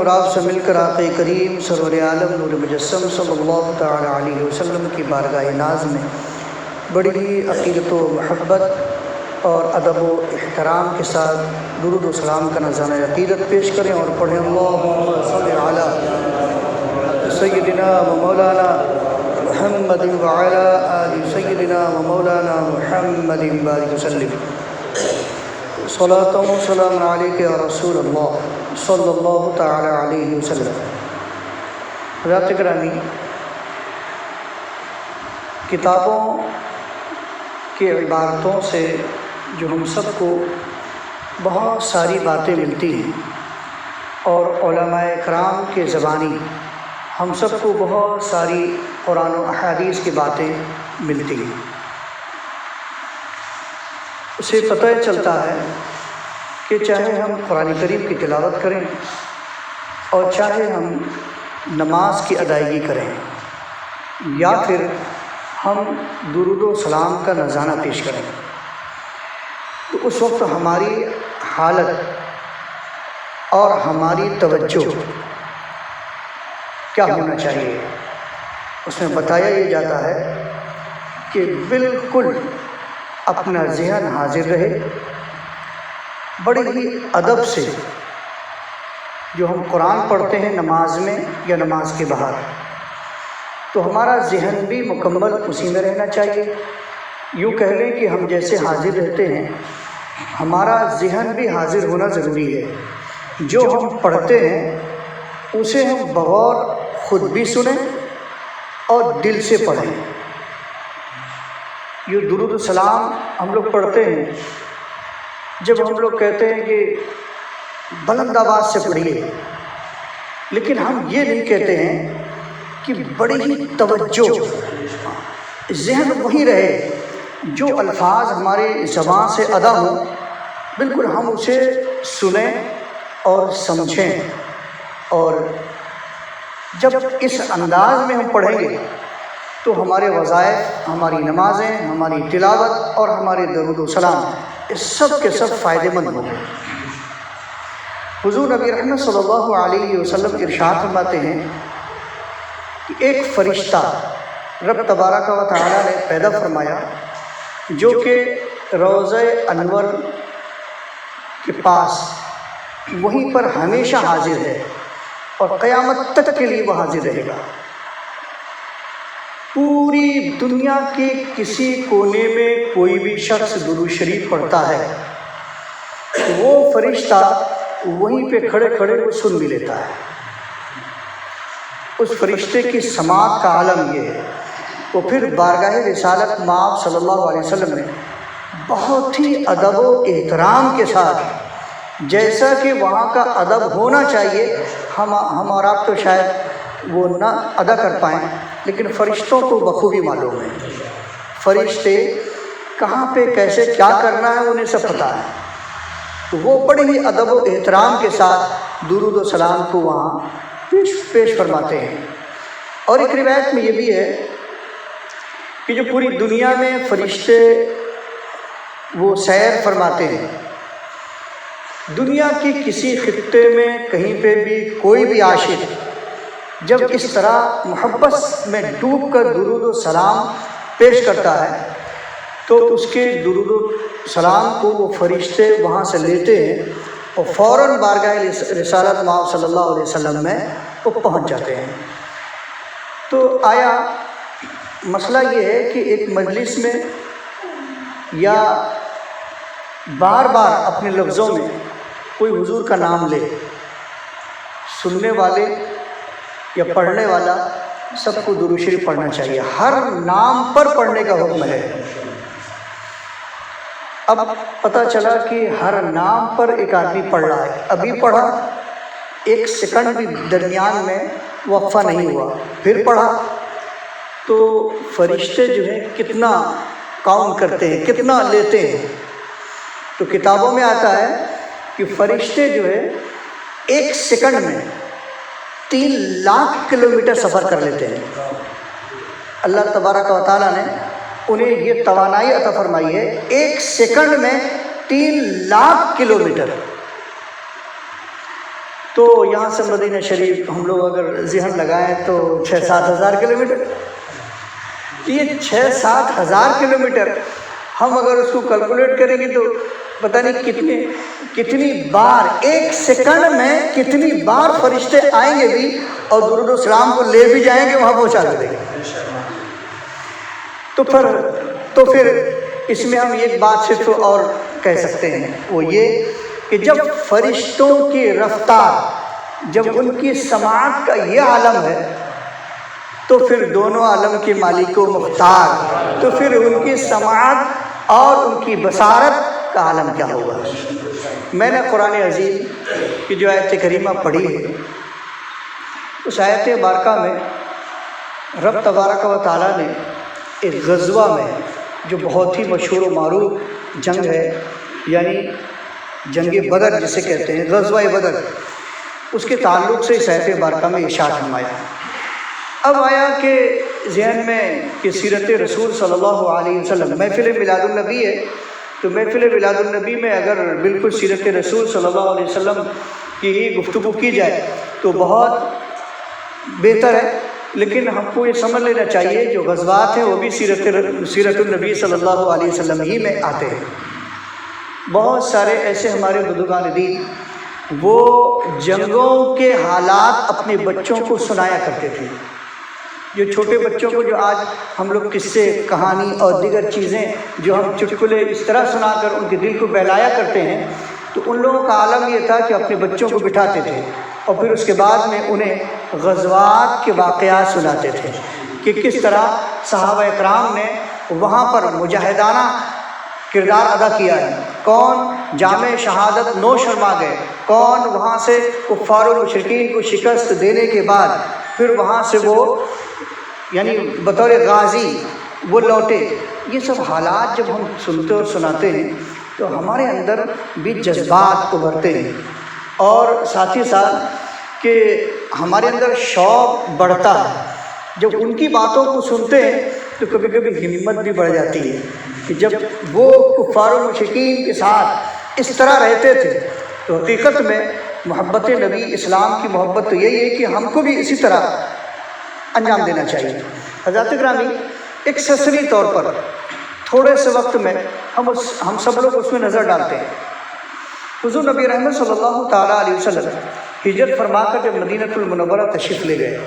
اور آپ سے مل کر آقا کریم سرور عالم نور مجسم صلی اللہ تعالی علیہ وسلم کی بارگاہ ناز میں بڑی ہی عقیدت و محبت اور ادب و احترام کے ساتھ درود و سلام کا نذرانہ عقیدت پیش کریں اور پڑھیں اللہم صل علی سیدنا و مولانا محمد وعلی آل سیدنا و مولانا محمد بارک وسلم صلاۃ و سلام علیک یا رسول اللہ صلی اللہ تعالی علیہ وسلم۔ حضرات گرامی، کتابوں کے عبارتوں سے جو ہم سب کو بہت ساری باتیں ملتی ہیں اور علماء کرام کے زبانی ہم سب کو بہت ساری قرآن و احادیث کی باتیں ملتی ہیں، اسے پتہ چلتا ہے کہ چاہے ہم قرآن کریم کی تلاوت کریں اور چاہے ہم نماز کی ادائیگی کریں یا پھر ہم درود و سلام کا نذرانہ پیش کریں، تو اس وقت ہماری حالت اور ہماری توجہ کیا ہونا چاہیے؟ اس میں بتایا یہ جاتا ہے کہ بالکل اپنا ذہن حاضر رہے، بڑے ہی ادب سے جو ہم قرآن پڑھتے ہیں نماز میں یا نماز کے باہر، تو ہمارا ذہن بھی مکمل اسی میں رہنا چاہیے۔ یوں کہہ لیں کہ ہم جیسے حاضر رہتے ہیں ہمارا ذہن بھی حاضر ہونا ضروری ہے۔ جو ہم پڑھتے ہیں اسے ہم بغور خود بھی سنیں اور دل سے پڑھیں۔ یہ درود و سلام ہم لوگ پڑھتے ہیں، جب ہم لوگ کہتے ہیں کہ بلند آواز سے پڑھیے، لیکن ہم یہ نہیں کہتے ہیں کہ بڑی ہی توجہ، ذہن وہی رہے، جو الفاظ ہمارے زبان سے ادا ہوں بالکل ہم اسے سنیں اور سمجھیں، اور جب اس انداز میں ہم پڑھیں گے تو ہمارے وظائف، ہماری نمازیں، ہماری تلاوت اور ہمارے درود و سلام اس سب کے سب فائدے مند ہوں گے۔ حضور نبی رحمت صلی اللہ علیہ وسلم ارشاد فرماتے ہیں کہ ایک فرشتہ رب تبارک و تعالی نے پیدا فرمایا جو کہ روضہ انور کے پاس وہیں پر ہمیشہ حاضر ہے اور قیامت تک کے لیے وہ حاضر رہے گا۔ پوری دنیا کے کسی کونے میں کوئی بھی شخص درود شریف پڑھتا ہے وہ فرشتہ وہیں پہ کھڑے کھڑے وہ سن بھی لیتا ہے۔ اس فرشتے کی سماعت کا عالم یہ ہے۔ وہ پھر بارگاہ رسالت مآب صلی اللہ علیہ وسلم نے بہت ہی ادب و احترام کے ساتھ، جیسا کہ وہاں کا ادب ہونا چاہیے، ہم اور آپ تو شاید وہ نہ ادا کر پائیں، لیکن فرشتوں کو بخوبی معلوم ہے۔ فرشتے کہاں پہ کیسے کیا کرنا ہے انہیں سب پتہ ہے، تو وہ بڑے ہی ادب و احترام کے ساتھ درود و سلام کو وہاں پیش فرماتے ہیں۔ اور ایک روایت میں یہ بھی ہے کہ جو پوری دنیا میں فرشتے وہ سیر فرماتے ہیں، دنیا کی کسی خطے میں کہیں پہ بھی کوئی بھی عاشق جب اس طرح محبت میں ڈوب کر درود و سلام پیش کرتا ہے تو اس کے درود و سلام کو وہ فرشتے وہاں سے لیتے ہیں اور فوراً بارگاہ رسالت مآب صلی اللہ علیہ وسلم میں وہ پہنچ جاتے ہیں۔ تو آیا مسئلہ یہ ہے کہ ایک مجلس میں یا بار بار اپنے لفظوں میں کوئی حضور کا نام لے، سننے والے یا پڑھنے والا سب کو درود شریف پڑھنا چاہیے، ہر نام پر پڑھنے کا حکم ہے۔ اب پتہ چلا کہ ہر نام پر ایک آدمی پڑھ رہا ہے، ابھی پڑھا، ایک سیکنڈ بھی درمیان میں وقفہ نہیں ہوا، پھر پڑھا، تو فرشتے جو ہیں کتنا کاؤنٹ کرتے ہیں، کتنا لیتے ہیں؟ تو کتابوں میں آتا ہے کہ فرشتے جو ہے ایک سیکنڈ میں 3 لاکھ کلومیٹر سفر کر لیتے ہیں۔ اللہ تبارک و تعالیٰ نے انہیں یہ توانائی عطا فرمائی ہے، ایک سیکنڈ میں 3 لاکھ کلومیٹر۔ تو یہاں سے مدینہ شریف ہم لوگ اگر ذہن لگائیں تو 6-7 ہزار کلومیٹر. یہ 6-7 ہزار کلومیٹر ہم اگر اس کو کیلکولیٹ کریں گے تو پتہ نہیں کتنی بار ایک سیکنڈ میں کتنی بار فرشتے آئیں گے بھی اور درود و سلام کو لے بھی جائیں گے, وہاں پہنچا دیں گے. تو پھر اس میں ہم ایک بات صرف اور کہہ سکتے ہیں, وہ یہ کہ جب فرشتوں کی رفتار, جب ان کی سماعت کا یہ عالم ہے تو پھر دونوں عالم کے مالک و مختار, تو پھر ان کی سماعت اور ان کی بصارت کا عالم کیا ہوگا. میں نے قرآن عظیم کی جو آیت کریمہ پڑھی ہے, اس آیت بارکہ میں رب تبارک و تعالیٰ نے ایک غزوہ میں جو بہت ہی مشہور و معروف جنگ ہے, یعنی جنگ بدر جسے کہتے ہیں, غزوہ بدر, اس کے تعلق سے اس آیت بارکہ میں ارشاد فرمایا. اب آیا کہ ذہن میں کہ سیرت رسول صلی اللہ علیہ وسلم, محفل میلاد النبی ہے, تو محفل میلاد النبی میں اگر بالکل سیرت رسول صلی اللہ علیہ وسلم کی ہی گفتگو کی جائے تو بہت بہتر ہے, لیکن ہم کو یہ سمجھ لینا چاہیے جو غزوات ہیں وہ بھی سیرت النبی صلی اللہ علیہ وسلم ہی میں آتے ہیں. بہت سارے ایسے ہمارے بزرگان دین وہ جنگوں کے حالات اپنے بچوں کو سنایا کرتے تھے. جو چھوٹے بچوں کو جو آج ہم لوگ قصے, کہانی اور دیگر چیزیں جو ہم چٹکلے اس طرح سنا کر ان کے دل کو بہلایا کرتے ہیں, تو ان لوگوں کا عالم یہ تھا کہ اپنے بچوں کو بٹھاتے تھے اور پھر اس کے بعد میں انہیں غزوات کے واقعات سناتے تھے کہ کس طرح صحابہ اکرام نے وہاں پر مجاہدانہ کردار ادا کیا ہے, کون جامع شہادت نوش فرما گئے, کون وہاں سے کفار و مشرکین کو شکست دینے کے بعد پھر وہاں سے وہ یعنی بطور غازی وہ لوٹے. یہ سب حالات جب ہم سنتے اور سناتے ہیں تو ہمارے اندر بھی جذبات ابھرتے ہیں, اور ساتھ ہی ساتھ کہ ہمارے اندر شوق بڑھتا ہے. جب ان کی باتوں کو سنتے ہیں تو کبھی کبھی ہمت بھی بڑھ جاتی ہے کہ جب وہ کفار و مشرکین کے ساتھ اس طرح رہتے تھے تو حقیقت میں محبت نبی اسلام کی محبت تو یہی ہے کہ ہم کو بھی اسی طرح انجام دینا چاہیے. حضرات گرامی, ایک سرسری طور پر تھوڑے سے وقت میں ہم سب لوگ اس میں نظر ڈالتے ہیں. حضور نبی رحمت صلی اللہ تعالیٰ علیہ وسلم ہجرت فرما کر جب مدینہ المنورہ تشریف لے گئے,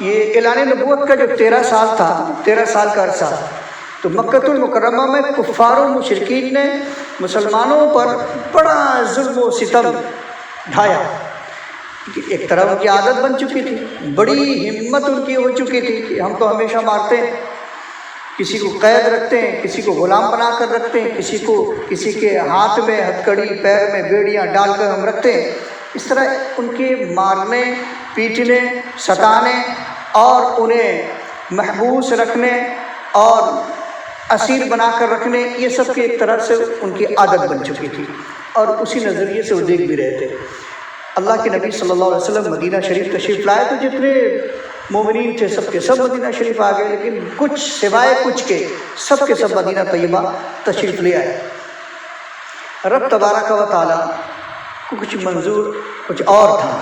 یہ اعلان نبوت کا جو 13 سال تھا, 13 سال کا عرصہ, تو مکہ المکرمہ میں کفار و مشرکین نے مسلمانوں پر بڑا ظلم و ستم ڈھایا. ایک طرح ان کی عادت بن چکی تھی, بڑی ہمت ان کی ہو چکی تھی کہ ہم تو ہمیشہ مارتے ہیں, کسی کو قید رکھتے ہیں, کسی کو غلام بنا کر رکھتے ہیں, کسی کے ہاتھ میں ہتھکڑی, پیر میں بیڑیاں ڈال کر ہم رکھتے ہیں. اس طرح ان کے مارنے, پیٹنے, ستانے اور انہیں محبوس رکھنے اور اسیر بنا کر رکھنے, یہ سب کی ایک طرح سے ان کی عادت بن چکی تھی, اور اسی نظریے سے وہ دیکھ بھی رہے تھے. اللہ کے نبی صلی اللہ علیہ وسلم مدینہ شریف تشریف لائے تو جتنے مومنین تھے سب کے سب مدینہ شریف آ گئے, لیکن کچھ سوائے کچھ کے سب کے سب مدینہ طیبہ تشریف لے آئے. رب تبارک و تعالیٰ کو کچھ منظور کچھ اور تھا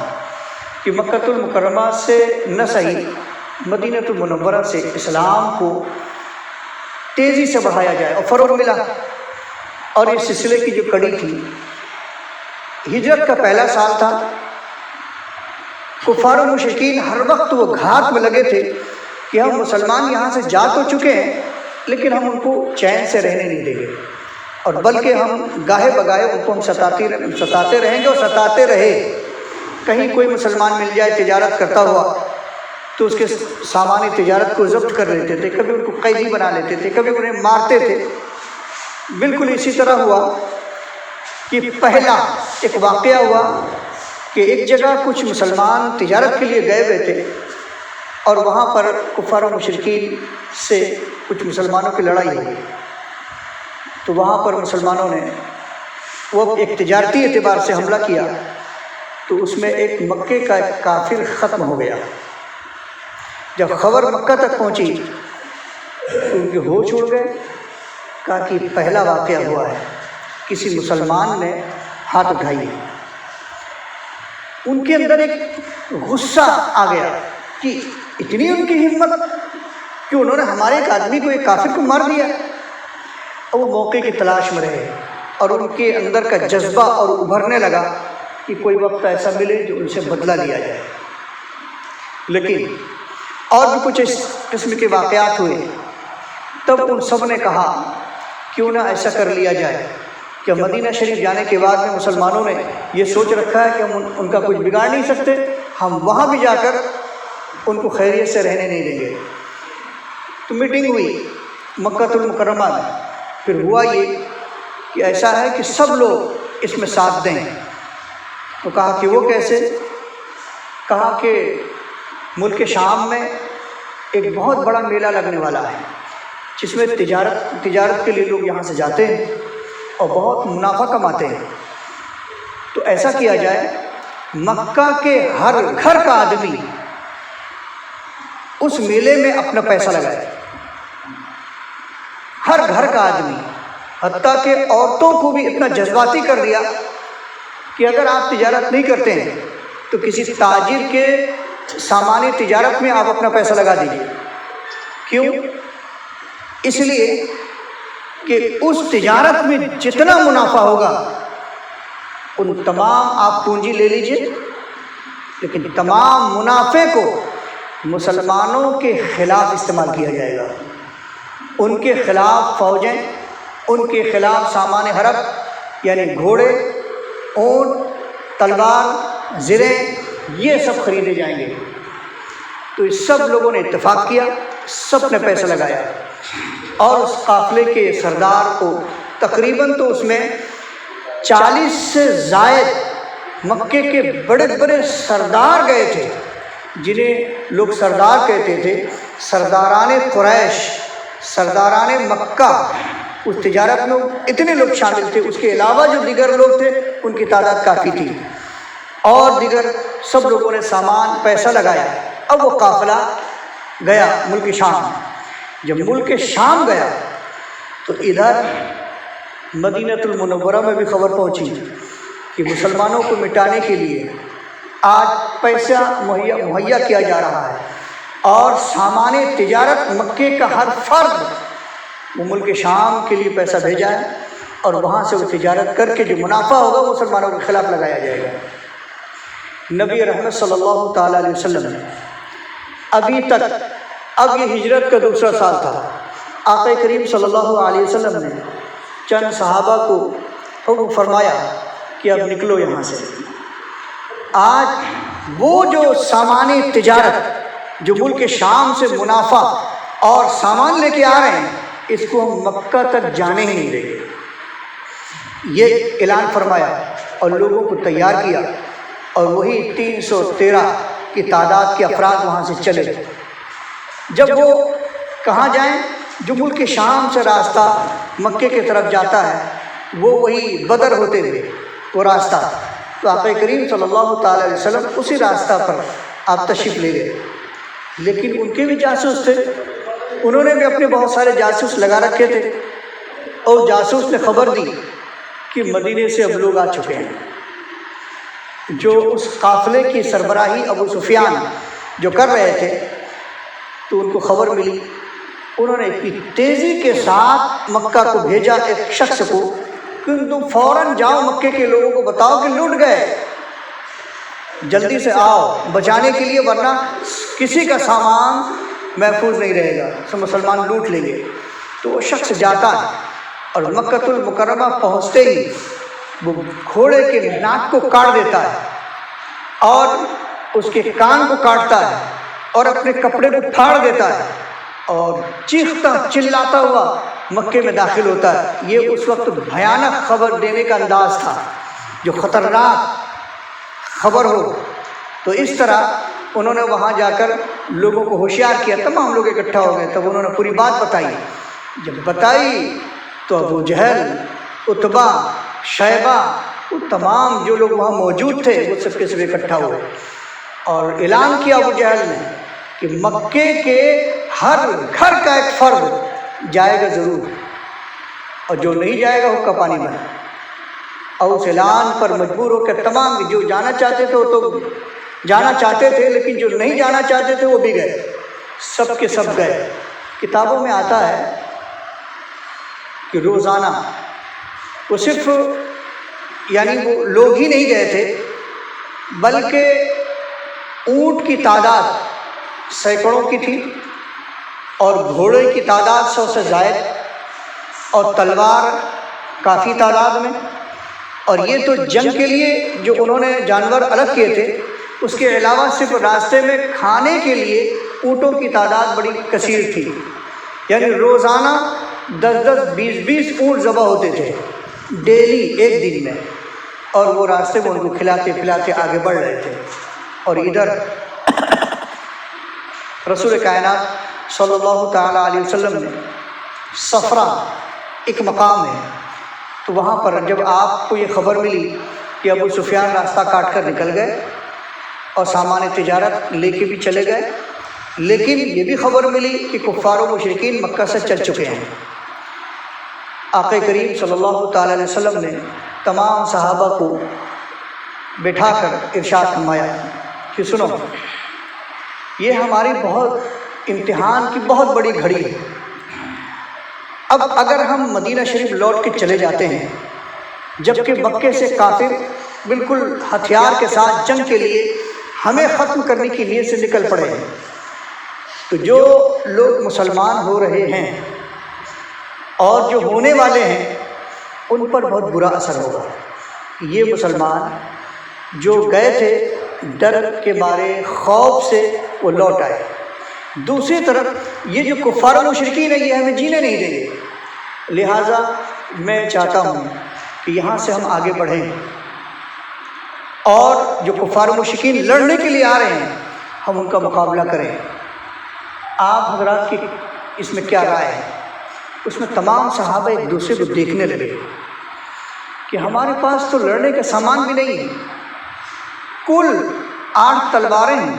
کہ مکہ المکرمہ سے نہ صحیح مدینہ المنورہ سے اسلام کو تیزی سے بڑھایا جائے اور فروغ ملا. اور اس سلسلے کی جو کڑی تھی, ہجرت کا پہلا سال تھا, کفار و مشرکین ہر وقت وہ گھات میں لگے تھے کہ ہم مسلمان یہاں سے جا تو چکے ہیں لیکن ہم ان کو چین سے رہنے نہیں دیں گے, اور بلکہ ہم گاہے بگاہے ان کو ہم ستاتے رہیں گے اور ستاتے رہے. کہیں کوئی مسلمان مل جائے تجارت کرتا ہوا تو اس کے سامان تجارت کو ضبط کر لیتے تھے, کبھی ان کو قیدی بنا لیتے تھے, کبھی انہیں مارتے تھے. بالکل اسی طرح ہوا کہ پہلا ایک واقعہ ہوا کہ ایک جگہ کچھ مسلمان تجارت کے لیے گئے ہوئے تھے اور وہاں پر کفار و مشرکین سے کچھ مسلمانوں کی لڑائی ہوئی. تو وہاں پر مسلمانوں نے وہ ایک تجارتی اعتبار سے حملہ کیا, تو اس میں ایک مکے کا کافر ختم ہو گیا. جب خبر مکہ تک پہنچی تو ان کے ہوش اڑ گئے, کہا کہ پہلا واقعہ ہوا ہے, کسی مسلمان نے ہاتھ اٹھائی ہے. ان کے اندر ایک غصہ آ گیا کہ اتنی ان کی ہمت کہ انہوں نے ہمارے ایک آدمی کو، ایک کافر کو مار دیا. اور وہ موقع کی تلاش میں رہے اور ان کے اندر کا جذبہ اور ابھرنے لگا کہ کوئی وقت ایسا ملے جو ان سے بدلہ لیا جائے. لیکن اور بھی کچھ اس قسم کے واقعات ہوئے. تب ان سب نے کہا کیوں نہ ایسا کر لیا جائے کہ مدینہ شریف جانے کے بعد میں مسلمانوں نے یہ سوچ رکھا ہے کہ ہم ان کا کچھ بگاڑ نہیں سکتے، ہم وہاں بھی جا کر ان کو خیریت سے رہنے نہیں دیں گے. تو میٹنگ ہوئی مکہ المکرمہ میں. پھر ہوا یہ کہ ایسا ہے کہ سب لوگ اس میں ساتھ دیں. تو کہا کہ وہ کیسے؟ کہا کہ ملک شام میں ایک بہت بڑا میلہ لگنے والا ہے جس میں تجارت کے لیے لوگ یہاں سے جاتے ہیں اور بہت منافع کماتے ہیں. تو ایسا کیا جائے مکہ کے ہر گھر کا آدمی اس میلے میں اپنا پیسہ لگائے. ہر گھر کا آدمی، حتیٰ کہ عورتوں کو بھی اتنا جذباتی کر دیا کہ اگر آپ تجارت نہیں کرتے ہیں تو کسی تاجر کے سامان تجارت میں آپ اپنا پیسہ لگا دیجیے. کیوں؟ اس لیے کہ اس تجارت میں جتنا منافع ہوگا ان تمام آپ پونجی لے لیجئے، لیکن تمام منافع کو مسلمانوں کے خلاف استعمال کیا جائے گا. ان کے خلاف فوجیں، ان کے خلاف سامان حرب یعنی گھوڑے، اونٹ، تلوار، زریں، یہ سب خریدے جائیں گے. تو اس سب لوگوں نے اتفاق کیا، سب نے پیسہ لگایا اور اس قافلے کے سردار کو تقریباً تو اس میں 40 سے زائد مکے کے بڑے بڑے سردار گئے تھے جنہیں لوگ سردار کہتے تھے. سرداران قریش، سرداران مکہ. اس تجارت میں اتنے لوگ شامل تھے. اس کے علاوہ جو دیگر لوگ تھے ان کی تعداد کافی تھی اور دیگر سب لوگوں نے سامان پیسہ لگایا. اب وہ قافلہ گیا ملک شام. جب ملک شام گیا تو ادھر مدینہ المنورہ میں بھی خبر پہنچی کہ مسلمانوں کو مٹانے کے لیے آج پیسہ مہیا کیا جا رہا ہے اور سامان تجارت مکے کا ہر فرد وہ ملک شام کے لیے پیسہ بھیجا ہے اور وہاں سے وہ تجارت کر کے جو منافع ہوگا وہ مسلمانوں کے خلاف لگایا جائے گا. نبی رحمت صلی اللہ تعالیٰ علیہ وسلم نے ابھی تک، اب یہ ہجرت کا دوسرا سال تھا، آقا کریم صلی اللہ علیہ وسلم نے چند صحابہ کو حکم فرمایا کہ اب نکلو یہاں سے. آج وہ جو سامان تجارت جو ملک شام سے منافع اور سامان لے کے آ رہے ہیں اس کو ہم مکہ تک جانے ہی نہیں دیں گے. یہ اعلان فرمایا اور لوگوں کو تیار کیا اور وہی 313 کی تعداد کے افراد وہاں سے چلے. جب وہ کہاں جائیں؟ جو ملک شام سے راستہ مکے کی طرف جاتا ہے وہ وہی بدر ہوتے ہوئے وہ راستہ. تو آقا کریم صلی اللہ تعالیٰ علیہ وسلم اسی راستہ پر آپ تشریف لے گئے. لیکن ان کے بھی جاسوس تھے، انہوں نے بھی اپنے بہت سارے جاسوس لگا رکھے تھے اور جاسوس نے خبر دی کہ مدینے سے اب لوگ آ چکے ہیں. جو اس قافلے کی سربراہی ابو سفیان جو کر رہے تھے تو ان کو خبر ملی. انہوں نے اتنی تیزی کے ساتھ مکہ کو بھیجا ایک شخص کو کہ تم فوراً جاؤ مکے کے لوگوں کو بتاؤ کہ لوٹ گئے، جلدی سے آؤ بچانے کے لیے، ورنہ کسی کا سامان محفوظ نہیں رہے گا، سب مسلمان لوٹ لیں گے. تو وہ شخص جاتا ہے اور مکہ المکرمہ پہنچتے ہی وہ گھوڑے کے ناک کو کاٹ دیتا ہے اور اس کے کان کو کاٹتا ہے اور اپنے کپڑے کو پھاڑ دیتا ہے اور چیختا چلاتا ہوا مکے میں داخل ہوتا ہے. یہ اس وقت بھیانک خبر دینے کا انداز تھا، جو خطرناک خبر ہو. تو اس طرح انہوں نے وہاں جا کر لوگوں کو ہوشیار کیا. تمام لوگ اکٹھا ہو گئے. تب انہوں نے پوری بات بتائی. جب بتائی تو ابو جہل، عتبہ، شیبہ، وہ تمام جو لوگ وہاں موجود تھے وہ سب کے سب اکٹھا ہوئے اور اعلان کیا ابو جہل نے کہ مکے کے ہر گھر کا ایک فرد جائے گا ضرور، اور جو نہیں جائے گا حقہ پانی بنے. اوس اعلان پر مجبور ہو کے تمام جو جانا چاہتے تھے وہ تو جانا چاہتے تھے، لیکن جو نہیں جانا چاہتے تھے وہ بھی گئے، سب کے سب گئے۔ کتابوں میں آتا ہے کہ روزانہ وہ صرف یعنی وہ لوگ ہی نہیں گئے تھے، بلکہ اونٹ کی تعداد سینکڑوں کی تھی، اور گھوڑے کی تعداد 100 سے زائد، اور تلوار کافی تعداد میں۔ اور یہ تو جنگ کے لیے جو انہوں نے جانور الگ کیے تھے، اس کے علاوہ صرف راستے میں کھانے کے لیے اونٹوں کی تعداد بڑی کثیر تھی، یعنی روزانہ 10-10 20-20 اونٹ ذبح ہوتے تھے ڈیلی، ایک دن میں، اور وہ راستے میں ان کو کھلاتے پلاتے آگے بڑھ رہے تھے۔ اور ادھر رسول کائنات صلی اللہ تعالیٰ علیہ وسلم نے صفرا ایک مقام ہے، تو وہاں پر جب آپ کو یہ خبر ملی کہ ابو سفیان راستہ کاٹ کر نکل گئے اور سامان تجارت لے کے بھی چلے گئے، لیکن یہ بھی خبر ملی کہ کفار و مشرکین مکہ سے چل چکے ہیں، آقا کریم صلی اللہ تعالیٰ علیہ وسلم نے تمام صحابہ کو بٹھا کر ارشاد فرمایا کہ سنو، یہ ہماری بہت امتحان کی بہت بڑی گھڑی ہے۔ اب اگر ہم مدینہ شریف لوٹ کے چلے جاتے ہیں، جبکہ مکے سے کافر بالکل ہتھیار کے ساتھ جنگ کے لیے ہمیں ختم کرنے کی نیت سے نکل پڑے ہیں، تو جو لوگ مسلمان ہو رہے ہیں اور جو ہونے والے ہیں ان پر بہت برا اثر ہوگا۔ یہ مسلمان جو گئے تھے ڈر کے مارے، خوف سے وہ لوٹ آئے، دوسری طرف یہ جو کفار و مشرکین ہیں یہ ہمیں جینے نہیں دیں گے، لہٰذا میں چاہتا ہوں کہ یہاں سے ہم آگے بڑھیں، اور جو کفار و مشرکین لڑنے کے لیے آ رہے ہیں ہم ان کا مقابلہ کریں۔ آپ حضرات کی اس میں کیا رائے ہے؟ اس میں تمام صحابہ ایک دوسرے کو دیکھنے لگے کہ ہمارے پاس تو لڑنے کا سامان بھی نہیں ہے، کل 8 تلواریں ہیں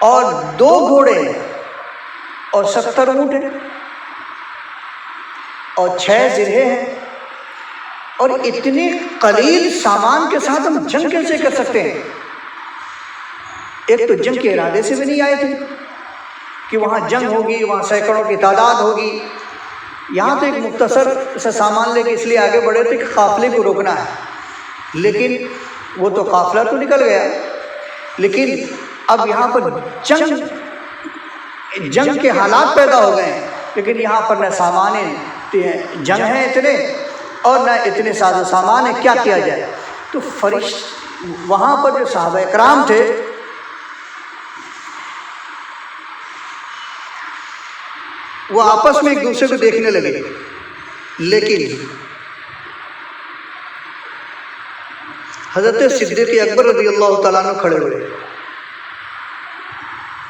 اور 2 گھوڑے ہیں اور 70 اونٹ ہیں اور 6 زرہے ہیں، اور اتنے قلیل سامان کے ساتھ ہم جنگ کیسے کر سکتے ہیں؟ ایک تو جنگ کے ارادے سے بھی نہیں آئے تھے کہ وہاں جنگ ہوگی، وہاں سینکڑوں کی تعداد ہوگی، یہاں تو ایک مختصر سا سامان لے کے اس لیے آگے بڑھے تھے کہ قافلے کو روکنا ہے، لیکن وہ تو قافلہ تو نکل گیا، لیکن اب یہاں پر جنگ کے حالات پیدا ہو گئے ہیں، لیکن یہاں پر نہ سامان جنگ ہیں اتنے اور نہ اتنے ساز و سامان ہیں، کیا کیا جائے؟ تو وہاں پر جو صحابہ اکرام تھے وہ آپس میں ایک دوسرے کو دیکھنے لگے، لیکن حضرت صدیق اکبر رضی اللہ تعالیٰ عنہ کھڑے ہوئے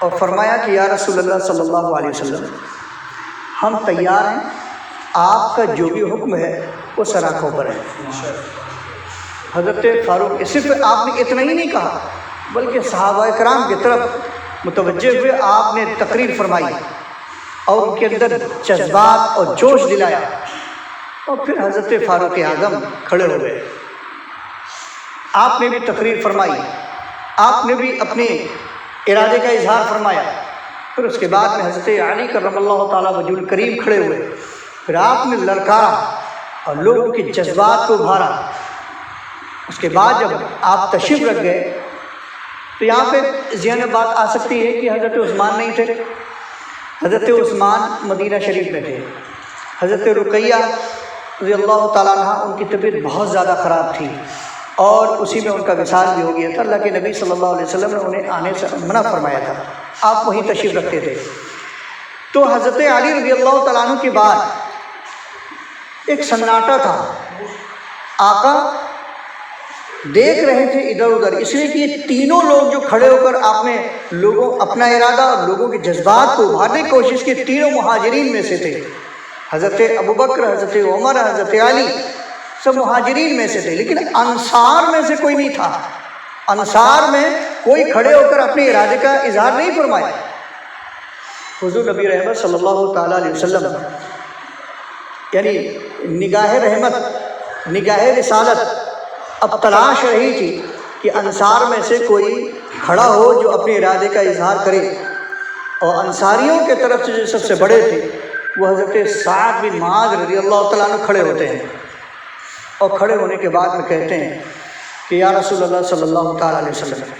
اور فرمایا کہ یا رسول اللہ صلی اللہ علیہ وسلم، ہم تیار ہیں، آپ کا جو بھی حکم ہے وہ سراخوں پر ہے۔ حضرت فاروق صرف آپ نے اتنا ہی نہیں کہا بلکہ صحابہ کرام کی طرف متوجہ ہوئے آپ نے تقریر فرمائی اور ان کے اندر جذبات اور جوش دلایا، اور پھر حضرت فاروق اعظم کھڑے ہو گئے، آپ نے بھی تقریر فرمائی، آپ نے بھی اپنے ارادے کا اظہار فرمایا، پھر اس کے بعد میں حضرت علی کرم اللہ تعالیٰ وجہ الکریم کھڑے ہوئے، پھر آپ نے للکارا اور لوگوں کے جذبات کو ابھارا۔ اس کے بعد جب آپ تشریف رکھ گئے تو یہاں پہ ذہن میں بات آ سکتی ہے کہ حضرت عثمان نہیں تھے، حضرت عثمان مدینہ شریف میں تھے، حضرت رقیہ رضی اللہ تعالیٰ عنہ ان کی طبیعت بہت زیادہ خراب تھی اور اسی میں ان کا وصال بھی ہو گیا تھا، اللہ کے نبی صلی اللہ علیہ وسلم نے انہیں آنے سے منع فرمایا تھا، آپ وہیں تشریف رکھتے تھے۔ تو حضرت علی رضی اللہ تعالیٰ عنہ کے بعد ایک سناٹا تھا، آقا دیکھ رہے تھے ادھر ادھر، اس لیے کہ یہ تینوں لوگ جو کھڑے ہو کر آپ نے اپنا ارادہ اور لوگوں کے جذبات کو ابھارنے کی کوشش کی، تینوں مہاجرین میں سے تھے، حضرت ابوبکر، حضرت عمر، حضرت علی، سب مہاجرین میں سے تھے، لیکن انصار میں سے کوئی نہیں تھا، انصار میں کوئی کھڑے ہو کر اپنے ارادے کا اظہار نہیں فرمایا۔ حضور نبی رحمت صلی اللہ تعالیٰ علیہ وسلم یعنی نگاہ رحمت نگاہ رسالت اب تلاش رہی تھی کہ انصار میں سے کوئی کھڑا ہو جو اپنے ارادے کا اظہار کرے، اور انصاریوں کے طرف سے جو سب سے بڑے تھے وہ حضرت سعد بن معاذ رضی اللہ تعالیٰ عنہ کھڑے ہوتے ہیں، اور کھڑے ہونے کے بعد میں کہتے ہیں کہ یا رسول اللہ صلی اللہ تعالیٰ علیہ وسلم،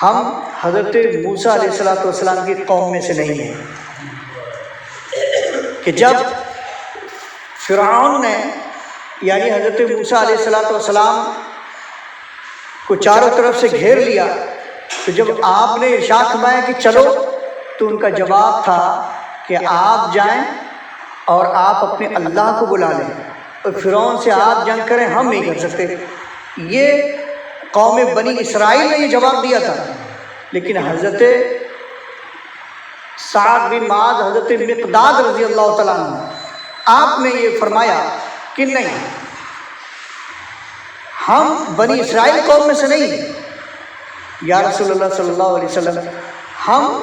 ہم حضرت موسیٰ علیہ السلام کی قوم میں سے نہیں ہیں کہ جب فرعون نے یعنی حضرت موسیٰ علیہ السلام کو چاروں طرف سے گھیر لیا، تو جب آپ نے ارشاد فرمایا کہ چلو، تو ان کا جواب تھا کہ آپ جائیں اور آپ اپنے اللہ کو بلا لیں، اور فرعون سے آپ جنگ کریں، ہم نہیں کر سکتے۔ یہ قوم بنی اسرائیل نے یہ جواب دیا تھا، لیکن حضرت سعد بن معاذ، حضرت مقداد رضی اللہ تعالیٰ عنہ، آپ نے یہ فرمایا کہ نہیں، ہم بنی اسرائیل قوم میں سے نہیں ہیں، یا رسول اللہ صلی اللہ علیہ وسلم، ہم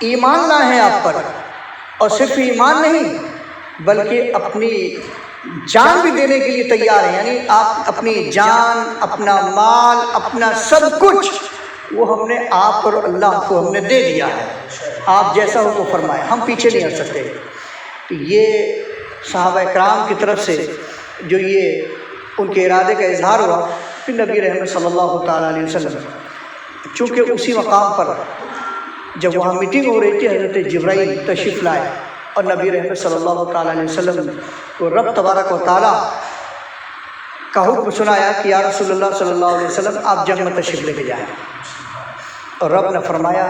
ایمان لائے ہیں آپ پر، اور صرف ایمان نہیں بلکہ اپنی جان بھی دینے کے لیے تیار ہیں، یعنی آپ اپنی جان، اپنا مال، اپنا سب کچھ وہ ہم نے آپ اور اللہ کو ہم نے دے دیا ہے، آپ جیسا ہو وہ فرمائیں، ہم پیچھے نہیں ہٹ سکتے۔ تو یہ صحابہ کرام کی طرف سے جو یہ ان کے ارادے کا اظہار ہوا، پھر نبی رحمت صلی اللہ تعالیٰ علیہ وسلم چونکہ اسی مقام پر جب وہاں میٹنگ ہو رہی تھی، حضرت جبرائیل تشریف لائے اور نبی رحمت صلی اللہ تعالیٰ علیہ وسلم کو رب تبارک و تعالیٰ کا حکم سنایا کہ یا رسول اللہ صلی اللہ علیہ وسلم آپ جنگ میں تشریف لے کے جائیں، اور رب نے فرمایا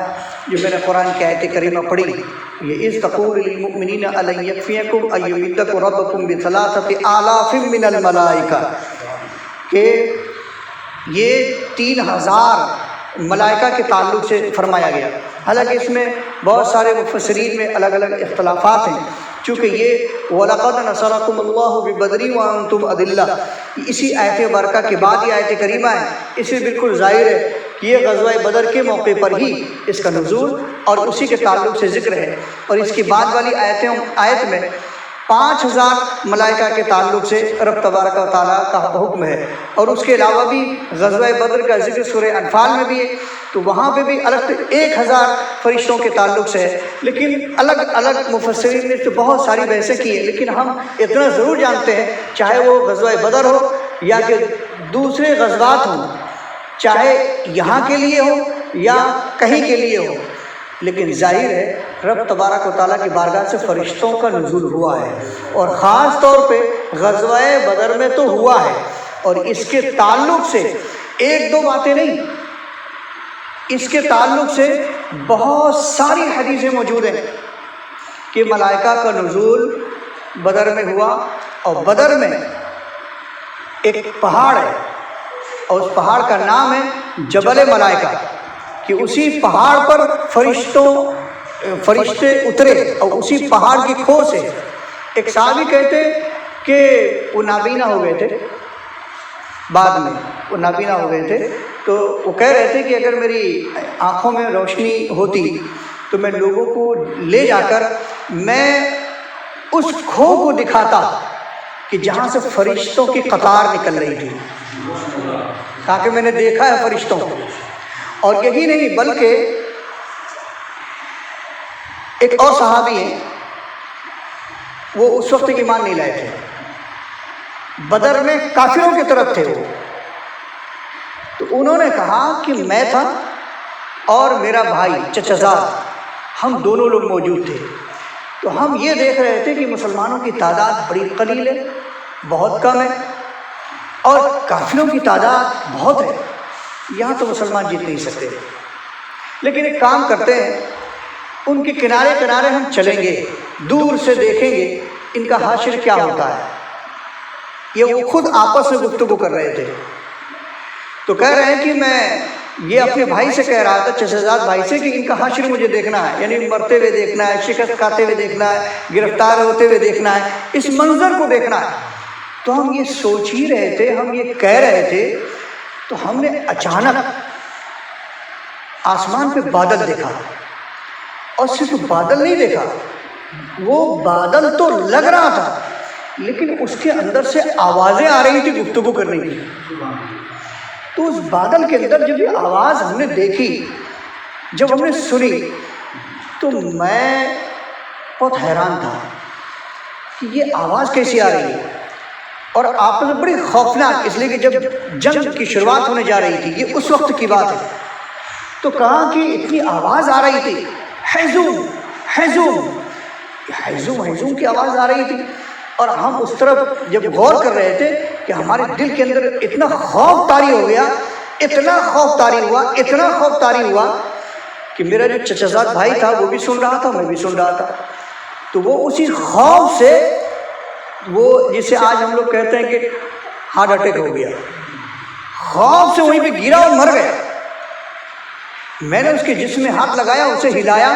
جو میں نے قرآن کی آیت کریمہ پڑھی، یہ اذ تقول للمؤمنین الن یکفیکم ان یمدکم ربکم بثلاثۃ آلاف من الملائکہ، کہ یہ 3000 ملائکہ کے تعلق سے فرمایا گیا، حالانکہ اس میں بہت سارے مفسرین میں الگ الگ اختلافات ہیں، چونکہ یہ وَلَقَدْ نَصَرَكُمُ اللَّهُ بِبَدْرٍ وَأَنْتُمْ أَذِلَّةٌ اسی آیت مبارکہ کے بعد یہ آیت کریمہ ہے، اس سے بالکل ظاہر ہے کہ یہ غزوہ بدر کے موقع پر ہی اس کا نزول اور اسی کے تعلق سے ذکر ہے، اور اس کی بعد والی آیت میں 5000 ملائکہ کے تعلق سے رب تبارک و تعالیٰ کا حکم ہے، اور اس کے علاوہ بھی غزوہ بدر کا ذکر سورہ انفال میں بھی ہے، تو وہاں پہ بھی الگ 1000 فرشتوں کے تعلق سے ہے، لیکن الگ الگ مفسرین نے تو بہت ساری بحثیں کی ہیں، لیکن ہم اتنا ضرور جانتے ہیں چاہے وہ غزوہ بدر ہو یا کہ دوسرے غزوات ہوں، چاہے یہاں کے لیے ہو یا کہیں کے لیے ہو، لیکن ظاہر ہے رب تبارک و تعالیٰ کی بارگاہ سے فرشتوں کا نزول ہوا ہے، اور خاص طور پہ غزوہ بدر میں تو ہوا ہے، اور اس کے تعلق سے ایک دو باتیں نہیں، اس کے تعلق سے بہت ساری حدیثیں موجود ہیں کہ ملائکہ کا نزول بدر میں ہوا، اور بدر میں ایک پہاڑ ہے اور اس پہاڑ کا نام ہے جبل ملائکہ، کہ اسی پہاڑ پر فرشتے اترے اور اسی پہاڑ کی کھو سے ایک صحابی کہتے کہ وہ نابینا ہو گئے تھے، بعد میں وہ نابینا ہو گئے تھے، تو وہ کہہ رہے تھے کہ اگر میری آنکھوں میں روشنی ہوتی تو میں لوگوں کو لے جا کر میں اس کھو کو دکھاتا کہ جہاں سے فرشتوں کی قطار نکل رہی تھی، تاکہ میں نے دیکھا ہے فرشتوں کو۔ اور یہی نہیں بلکہ ایک اور صحابی ہیں، وہ اس وقت ایمان نہیں لائے تھے، بدر میں کافروں کی طرف تھے وہ، تو انہوں نے کہا کہ میں تھا اور میرا بھائی چچا زاد، ہم دونوں لوگ موجود تھے، تو ہم یہ دیکھ رہے تھے کہ مسلمانوں کی تعداد بڑی قلیل ہے، بہت کم ہے، اور کافروں کی تعداد بہت ہے، یہاں تو مسلمان جیت نہیں سکتے، لیکن ایک کام کرتے ہیں، ان کے کنارے کنارے ہم چلیں گے، دور سے دیکھیں گے ان کا حاشر کیا ہوتا ہے۔ یہ وہ خود آپس میں گفتگو کر رہے تھے، تو کہہ رہے ہیں کہ میں یہ اپنے بھائی سے کہہ رہا تھا، چچا زاد بھائی سے، کہ ان کا حاشر مجھے دیکھنا ہے، یعنی مرتے ہوئے دیکھنا ہے، شکست کھاتے ہوئے دیکھنا ہے، گرفتار ہوتے ہوئے دیکھنا ہے، اس منظر کو دیکھنا ہے۔ تو ہم یہ سوچ ہی رہے تھے، ہم یہ کہہ رہے تھے، تو ہم نے اچانک آسمان پہ بادل دیکھا، اور صرف بادل نہیں دیکھا، وہ بادل تو لگ رہا تھا لیکن اس کے اندر سے آوازیں آ رہی تھی گفتگو کرنے کی. تو اس بادل کے اندر جب یہ آواز ہم نے دیکھی، جب ہم نے سنی، تو میں بہت حیران تھا کہ یہ آواز کیسی آ رہی ہے. اور آپ نے بڑی خوفناک، اس لیے کہ جب جنگ کی شروعات ہونے جا رہی تھی، یہ اس وقت کی بات ہے، تو کہا کہ اتنی آواز آ رہی تھی، ہیزوم ہیزوم، ہیزوم ہیزوم کی آواز آ رہی تھی. اور ہم اس طرف جب غور کر رہے تھے کہ ہمارے دل کے اندر اتنا خوف طاری ہو گیا، اتنا خوف طاری ہوا، اتنا خوف طاری ہوا کہ میرا جو چچا زاد بھائی تھا وہ بھی سن رہا تھا، میں بھی سن رہا تھا. تو وہ اسی خوف سے، وہ جسے آج ہم لوگ کہتے ہیں کہ ہارٹ اٹیک ہو گیا، خوف سے وہیں پہ گرا اور مر گیا. میں نے اس کے جسم میں ہاتھ لگایا، اسے ہلایا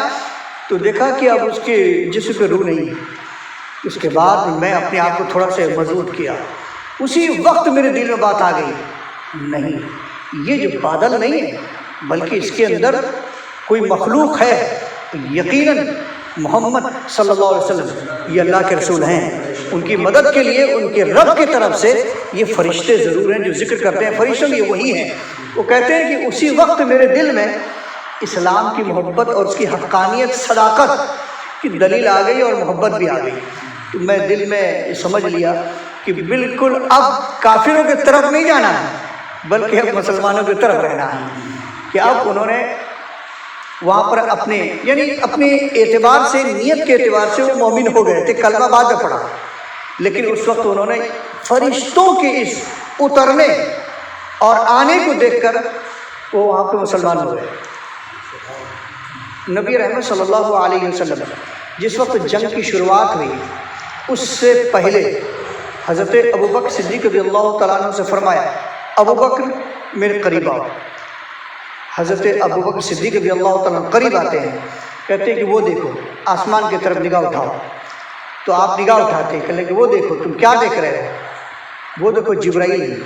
تو دیکھا کہ اب اس کے جسم پہ روح نہیں ہے. اس کے بعد میں اپنے آپ کو تھوڑا سا مضبوط کیا. اسی وقت میرے دل میں بات آ گئی، نہیں، یہ جو بادل نہیں ہے بلکہ اس کے اندر کوئی مخلوق ہے. یقیناً محمد صلی اللہ علیہ وسلم یہ اللہ کے رسول ہیں، ان کی مدد کے لیے ان کے رب کی طرف سے یہ فرشتے ضرور ہیں جو ذکر کرتے ہیں. فرشتے یہ وہی ہیں. وہ کہتے ہیں کہ اسی وقت میرے دل میں اسلام کی محبت اور اس کی حقانیت، صداقت کی دلیل آ گئی اور محبت بھی آ گئی. تو میں دل میں سمجھ لیا کہ بالکل اب کافروں کی طرف نہیں جانا ہے بلکہ اب مسلمانوں کی طرف رہنا ہے. کہ اب انہوں نے وہاں پر اپنے، یعنی اپنے اعتبار سے، نیت کے اعتبار سے وہ مومن ہو گئے تھے، کلمہ بعد میں پڑھا، لیکن اس وقت انہوں نے فرشتوں کے اس اترنے اور آنے کو دیکھ کر وہ وہاں پہ مسلمان ہو گئے. نبی رحمت صلی اللہ علیہ وسلم جس وقت جنگ کی شروعات ہوئی، اس سے پہلے حضرت ابوبکر صدیق رضی اللہ تعالیٰ عنہ سے فرمایا، ابوبکر میرے قریب آؤ. حضرت ابوبکر صدیق رضی اللہ تعالیٰ عنہ قریب آتے ہیں، کہتے ہیں کہ وہ دیکھو، آسمان کی طرف نگاہ اٹھاؤ. تو آپ نگاہ اٹھاتے ہیں، کہتے ہیں کہ وہ دیکھو، تم کیا دیکھ رہے ہو؟ وہ دیکھو جبرائیل،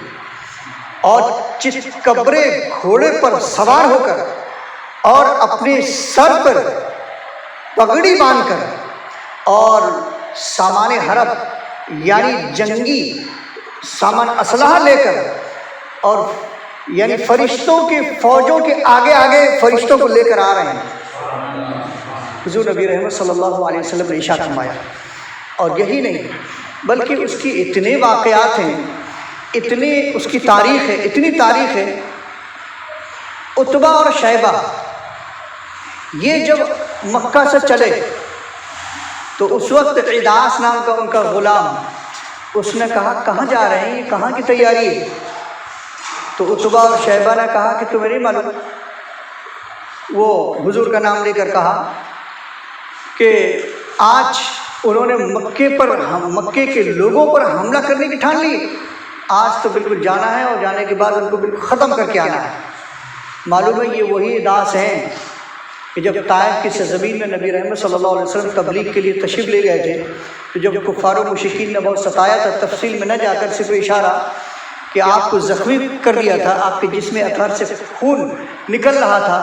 اور چتکبرے گھوڑے پر سوار ہو کر اور اپنے سر پر پگڑی باندھ کر اور سامان حرب یعنی جنگی سامان اسلحہ لے کر، اور یعنی فرشتوں کے فوجوں کے آگے آگے فرشتوں کو لے کر آ رہے ہیں. حضور نبی رحمت صلی اللہ علیہ وسلم نے ارشاد فرمایا. اور یہی نہیں بلکہ اس کی اتنے واقعات ہیں، اتنی اس کی تاریخ ہے، اتنی تاریخ ہے. عتبہ اور شیبہ یہ جب مکہ سے چلے تو اس وقت عداس نام کا ان کا غلام، اس نے کہا کہاں جا رہے ہیں، یہ کہاں کی تیاری ہے؟ تو عتبہ اور شیبہ نے کہا کہ تمہیں نہیں معلوم. وہ حضور کا نام لے کر کہا کہ آج انہوں نے مکے کے لوگوں پر حملہ کرنے کی ٹھان لی، آج تو بالکل جانا ہے اور جانے کے بعد ان کو بالکل ختم کر کے آنا ہے. معلوم ہے یہ وہی عداس ہیں کہ جب طائف کی سرزمین میں نبی رحمت صلی اللہ علیہ وسلم تبلیغ کے لیے تشریف لے گئے تھے، تو جب کفار و مشرکین نے بہت ستایا تھا، تفصیل میں نہ جا کر صرف اشارہ کہ آپ کو زخمی کر دیا تھا، آپ کے جسم اطہر سے خون نکل رہا تھا.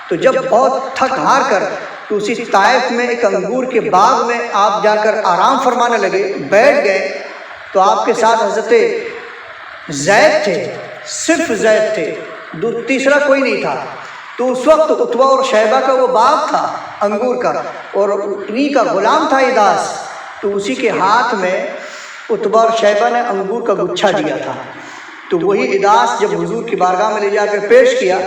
تو جب بہت تھک ہار کر تو اسی طائف میں ایک انگور کے باغ میں آپ جا کر آرام فرمانے لگے، بیٹھ گئے، تو آپ کے ساتھ حضرت زید تھے، صرف زید تھے، تیسرا کوئی نہیں تھا. تو اس وقت عتبہ اور شیبہ کا وہ باغ تھا انگور کا، اور انہی کا غلام تھا عداس. تو اسی کے ہاتھ میں عتبہ اور شیبہ نے انگور کا گچھا دیا تھا. تو وہی عداس جب حضور کی بارگاہ میں لے جا کر پیش کیا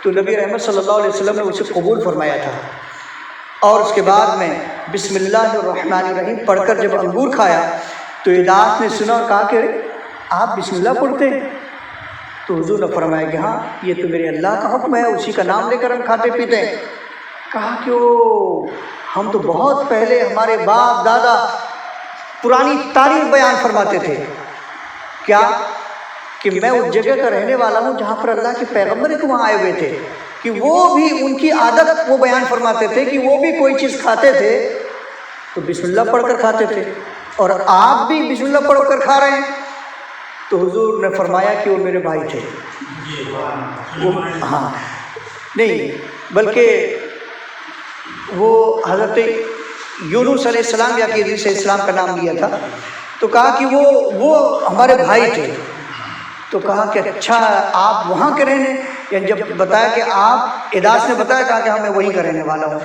تو نبی رحمت صلی اللہ علیہ وسلم نے اسے قبول فرمایا تھا. اور اس کے بعد میں بسم اللہ الرحمن الرحیم پڑھ کر جب انگور کھایا تو عداس نے سنا اور کہا کہ آپ بسم اللہ پڑھتے ہیں؟ تو حضور نے فرمایا کہ ہاں، یہ تو میرے اللہ کا حکم ہے، اسی کا نام لے کر ہم کھاتے پیتے ہیں. کہا کہ ہم تو بہت پہلے ہمارے باپ دادا پرانی تاریخ بیان فرماتے تھے. کیا کہ میں اس جگہ کا رہنے والا ہوں جہاں پر اللہ کے پیغمبر کو وہاں آئے ہوئے تھے، کہ وہ بھی ان کی عادت وہ بیان فرماتے تھے کہ وہ بھی کوئی چیز کھاتے تھے تو بسم اللہ پڑھ کر کھاتے تھے، اور آپ بھی بسم اللہ پڑھ کر کھا رہے ہیں. تو حضور نے فرمایا کہ وہ میرے بھائی تھے. ہاں نہیں بلکہ وہ حضرت یونس علیہ السلام یا کہ عیسیٰ علیہ السلام کا نام لیا تھا. تو کہا کہ وہ ہمارے بھائی تھے. تو کہا کہ اچھا آپ وہاں کے رہنے، یعنی جب بتایا کہ آپ اداس نے بتایا، کہا کہ ہاں میں وہیں کا رہنے والا ہوں.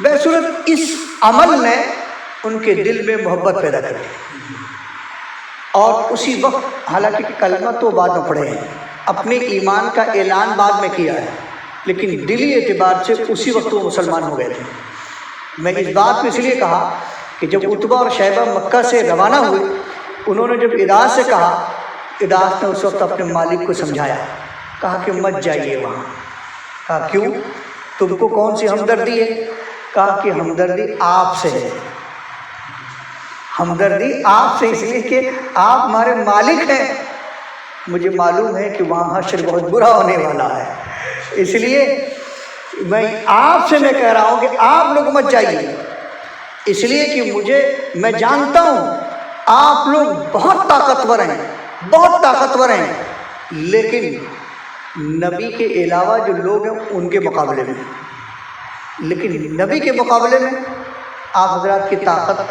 بصورت اس عمل نے ان کے دل میں محبت پیدا کر دی، اور اسی وقت حالانکہ کلمہ تو بعد میں پڑھے ہیں، اپنے ایمان کا اعلان بعد میں کیا ہے، لیکن دلی اعتبار سے اسی وقت وہ مسلمان ہو گئے تھے. میں اس بات میں اس لیے کہا کہ جب عتبہ اور شیبہ مکہ سے روانہ ہوئے، انہوں نے جب اداس سے کہا، اداس نے اس وقت اپنے مالک کو سمجھایا، کہا کہ مت جائیے وہاں. کہا کیوں؟ تم کو کون سی ہمدردی ہے؟ کہا کہ ہمدردی آپ سے ہے. ہمدردی آپ سے اس لیے کہ آپ ہمارے مالک ہیں. مجھے معلوم ہے کہ وہاں حشر بہت برا ہونے والا ہے، اس لیے میں آپ سے کہہ رہا ہوں کہ آپ لوگ مت جائیے، اس لیے کہ میں جانتا ہوں آپ لوگ بہت طاقتور ہیں، بہت طاقتور ہیں، لیکن نبی کے علاوہ جو لوگ ہیں ان کے مقابلے میں، لیکن نبی کے مقابلے میں آپ حضرات کی طاقت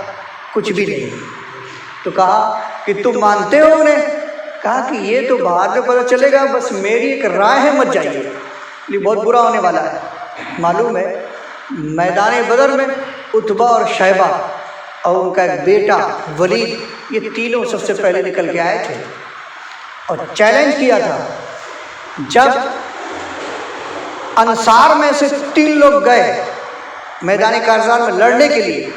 کچھ بھی نہیں. تو کہا کہ تم مانتے ہو انہیں؟ کہا کہ یہ تو بعد میں پتہ چلے گا، بس میری ایک رائے ہے، مت جائیے، یہ بہت برا ہونے والا ہے. معلوم ہے میدان بدر میں عتبہ اور شیبہ اور ان کا ایک بیٹا ولید، یہ تینوں سب سے پہلے نکل کے آئے تھے اور چیلنج کیا تھا. جب انصار میں سے 3 لوگ گئے میدان کارزار میں لڑنے کے لیے،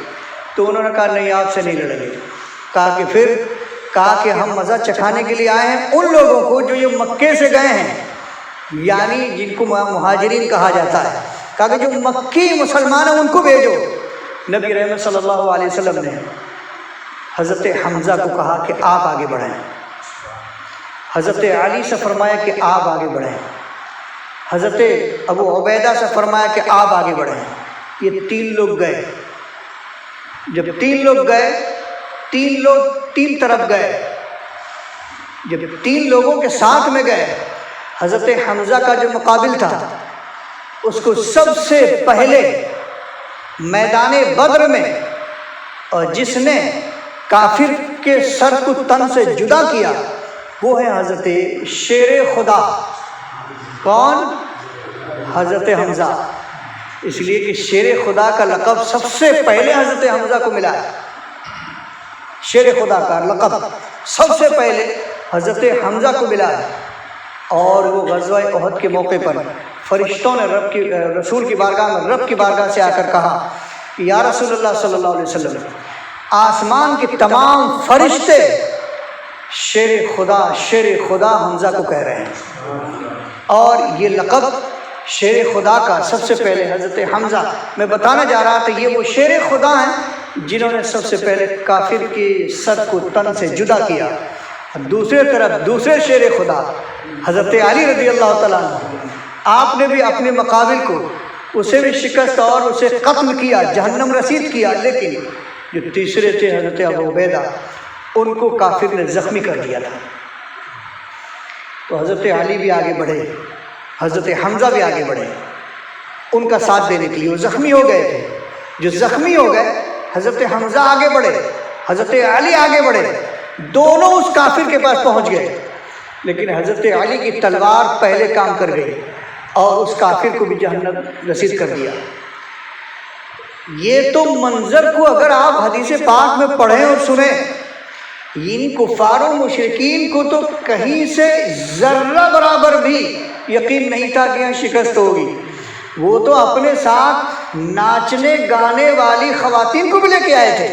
تو انہوں نے کہا نہیں، آپ سے نہیں لڑیں گے. کہا کہ ہم مزہ چکھانے کے لیے آئے ہیں ان لوگوں کو جو یہ مکے سے گئے ہیں، یعنی جن کو مہاجرین کہا جاتا ہے. کہا کہ جو مکی مسلمان ہیں ان کو بھیجو. نبی رحمت صلی اللہ علیہ وسلم نے حضرت حمزہ کو کہا کہ آپ آگے بڑھیں، حضرت علی سے فرمایا کہ آپ آگے بڑھیں، حضرت ابو عبیدہ سے فرمایا کہ آپ آگے بڑھیں. یہ 3 لوگ گئے. جب 3 لوگ گئے، 3 لوگ 3 طرف گئے. جب 3 لوگوں کے ساتھ میں گئے، حضرت حمزہ کا جو مقابل تھا اس کو سب سے پہلے میدان بدر میں، اور جس نے کافر کے سر کو تن سے جدا کیا، وہ ہے حضرت شیر خدا. کون؟ حضرت حمزہ. اس لیے کہ شیر خدا کا لقب سب سے پہلے حضرت حمزہ کو ملا ہے. شیر خدا کا لقب سب سے پہلے حضرت حمزہ کو ملا ہے. اور وہ غزوہ احد کے موقع پر فرشتوں نے رسول کی بارگاہ میں، رب کی بارگاہ سے آ کر کہا کہ یا رسول اللہ صلی اللہ علیہ وسلم، آسمان کے تمام فرشتے شیر خدا حمزہ کو کہہ رہے ہیں. اور یہ لقب شیر خدا کا سب سے پہلے حضرت حمزہ، میں بتانا جا رہا تھا، یہ وہ شیر خدا ہیں جنہوں نے سب سے پہلے کافر کے سر کو تن سے جدا کیا. دوسرے طرف دوسرے شیر خدا حضرت علی رضی اللہ تعالیٰ عنہ، آپ نے بھی اپنے مقابل کو، اسے بھی شکست اور اسے قتل کیا، جہنم رسید کیا. لیکن جو تیسرے تھے حضرت ابو عبیدہ، ان کو کافر نے زخمی کر دیا تھا. تو حضرت علی بھی آگے بڑھے، حضرت حمزہ بھی آگے بڑھے ان کا ساتھ دینے کے لیے. وہ زخمی ہو گئے تھے. جو زخمی ہو گئے، حضرت حمزہ آگے بڑھے، حضرت علی آگے بڑھے، دونوں اس کافر کے پاس پہنچ گئے. لیکن حضرت علی کی تلوار پہلے کام کر گئی اور اس کافر کو بھی جہنم رسید کر دیا. یہ تو منظر کو اگر آپ حدیث پاک میں پڑھیں اور سنیں، ان کفار و مشرکین کو تو کہیں سے ذرہ برابر بھی یقین نہیں تھا کہ یہاں شکست ہوگی. وہ تو اپنے ساتھ ناچنے گانے والی خواتین کو بھی لے کے آئے تھے.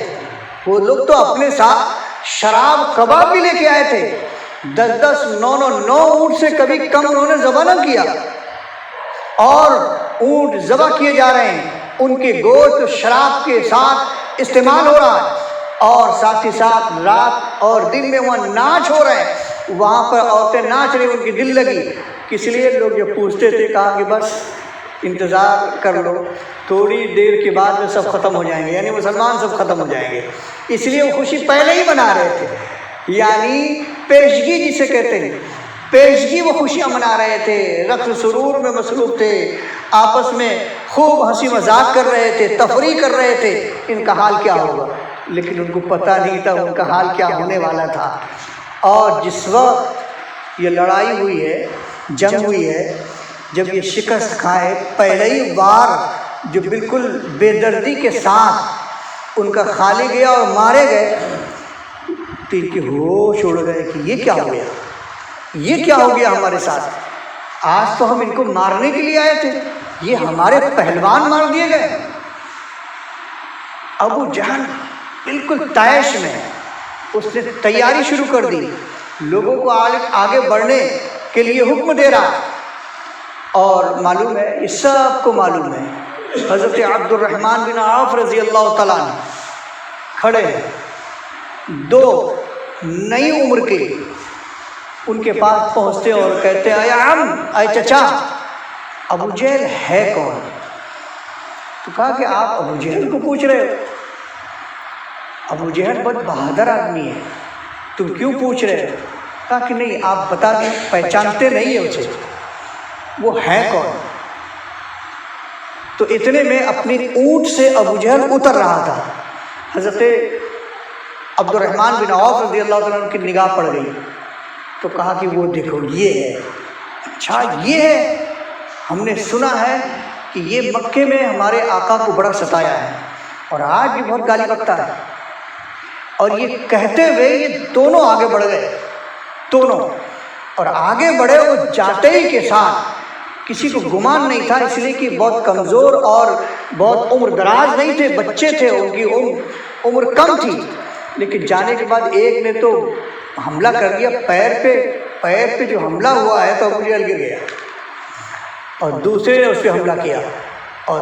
وہ لوگ تو اپنے ساتھ شراب کباب بھی لے کے آئے تھے. 10 9 اونٹ سے کبھی کم انہوں نے ذبح نہ کیا، اور اونٹ ذبح کیے جا رہے ہیں، ان کے گوشت شراب کے ساتھ استعمال ہو رہا ہے، اور ساتھ ہی ساتھ رات اور دن میں وہاں ناچ ہو رہے ہیں. وہاں پر عورتیں ناچ رہی، ان کی دل لگی. کس لیے لوگ جو پوچھتے تھے، کہا کہ بس انتظار کر لو، تھوڑی دیر کے بعد میں سب ختم ہو جائیں گے، یعنی مسلمان سب ختم ہو جائیں گے. اس لیے وہ خوشی پہلے ہی منا رہے تھے، یعنی پیشگی جسے کہتے ہیں، پیشگی وہ خوشیاں منا رہے تھے، رقص سرور میں مصروف تھے، آپس میں خوب ہنسی مذاق کر رہے تھے، تفریح کر رہے تھے. ان کا حال کیا ہوگا؟ لیکن ان کو پتہ نہیں تھا ان کا حال کیا ہونے والا تھا۔ اور جس وقت یہ لڑائی ہوئی ہے، جنگ ہوئی ہے، جب یہ شکست کھائے، پہلے ہی بار جو بالکل بے دردی کے ساتھ ان کا خالی گیا اور مارے گئے، تو ان کی ہوش اڑ گئے کہ یہ کیا ہو گیا، یہ کیا ہو گیا ہمارے ساتھ؟ آج تو ہم ان کو مارنے کے لیے آئے تھے، یہ ہمارے پہلوان مار دیے گئے۔ ابو جہل بالکل طیش میں اس نے تیاری شروع کر دی، لوگوں کو آگے بڑھنے کے لیے حکم دے رہا۔ اور معلوم ہے، یہ سب کو معلوم ہے، حضرت عبد الرحمن بن عوف رضی اللہ تعالیٰ عنہ کھڑے ہیں، دو نئی عمر کے، ان کے پاس پہنچتے اور کہتے ہیں، اے عم، اے چچا، ابو جہل ہے کون؟ تو کہا کہ آپ ابو جہل کو پوچھ رہے ہو؟ ابو جہل بہت بہادر آدمی ہے، تم کیوں پوچھ رہے ہو؟ کہا کہ نہیں، آپ بتا دیں، پہچانتے نہیں ہیں اسے، وہ ہے کون؟ تو اتنے میں اپنی اونٹ سے ابو جہل اتر رہا تھا، حضرت عبد الرحمن بن عوف رضی اللہ تعالیٰ عنہ کی نگاہ پڑ گئی، تو کہا کہ وہ دیکھو یہ ہے۔ اچھا یہ ہے، ہم نے سنا ہے کہ یہ مکے میں ہمارے آقا کو بڑا ستایا ہے اور آج بھی بہت گالی بکتا ہے۔ اور یہ کہتے ہوئے یہ دونوں آگے بڑھ گئے، دونوں، اور آگے بڑھے، وہ جاتے ہی کے ساتھ کسی کو گمان نہیں تھا، اس لیے کہ بہت کمزور اور بہت عمر دراز نہیں تھے، بچے تھے، ان کی عمر کم تھی، لیکن جانے کے بعد ایک نے تو حملہ کر دیا پیر پہ جو حملہ ہوا ہے تو ابو جہل گر گیا، اور دوسرے نے اس پہ حملہ کیا، اور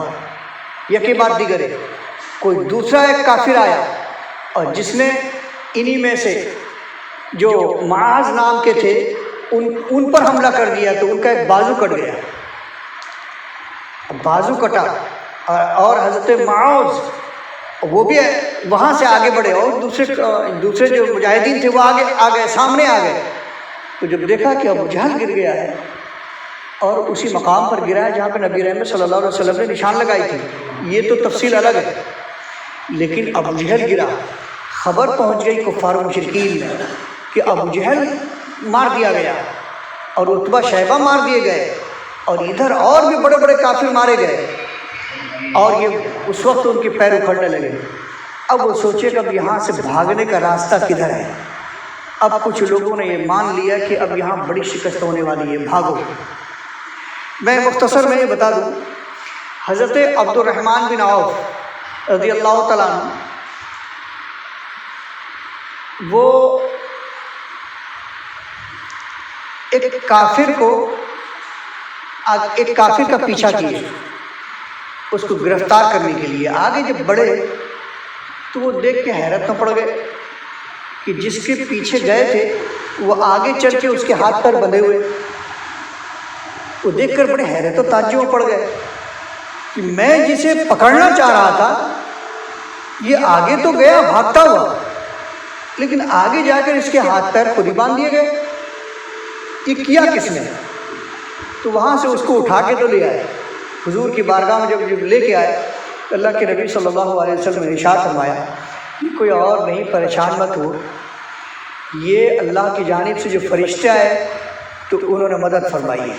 یکی بعد دیگرے کوئی دوسرا ایک کافر آیا، اور جس نے انہی میں سے جو معاذ نام کے تھے ان پر حملہ کر دیا، تو ان کا ایک بازو کٹ گیا، بازو کٹا، اور حضرت معاذ وہ بھی وہاں سے آگے بڑھے، اور دوسرے جو مجاہدین تھے وہ آگے سامنے آ گئے۔ تو جب دیکھا کہ ابو جہل گر گیا ہے اور اسی مقام پر گرا ہے جہاں پہ نبی رحمت صلی اللہ علیہ وسلم نے نشان لگائی تھی، یہ تو تفصیل الگ ہے، لیکن ابو جہل گرا، خبر پہنچ گئی کفار و مشرکین میں کہ ابو جہل مار دیا گیا، اور عتبہ شیبہ مار دیے گئے، اور ادھر اور بھی بڑے بڑے کافر مارے گئے، اور یہ اس وقت ان کے پیر اکھڑنے لگے۔ اب وہ سوچے کہ اب یہاں سے بھاگنے کا راستہ کدھر ہے؟ اب کچھ لوگوں نے یہ مان لیا کہ اب یہاں بڑی شکست ہونے والی ہے، بھاگو۔ میں مختصر میں یہ بتا دوں، حضرت عبد الرحمن بن عوف رضی اللہ تعالیٰ عنہ وہ ایک کافر کا پیچھا کیے، اس کو گرفتار کرنے کے لیے آگے جب بڑھے تو وہ دیکھ کے حیرت میں پڑ گئے کہ جس کے پیچھے گئے تھے وہ آگے چل کے اس کے ہاتھ پیر بندھے ہوئے، وہ دیکھ کر بڑے حیرت و تعجب میں پڑ گئے کہ میں جسے پکڑنا چاہ رہا تھا یہ آگے تو گیا بھاگتا ہوا، لیکن آگے جا کر اس کے ہاتھ پیر خود ہی باندھ دیے گئے، یہ کیا کس نے؟ تو وہاں سے اس کو اٹھا کے تو لے آئے حضور کی بارگاہ میں، جب لے کے آئے تو اللہ کے نبی صلی اللہ علیہ وسلم نے ارشاد فرمایا کہ کوئی اور نہیں، پریشان مت ہو، یہ اللہ کی جانب سے جو فرشتے آئے تو انہوں نے مدد فرمائی ہے۔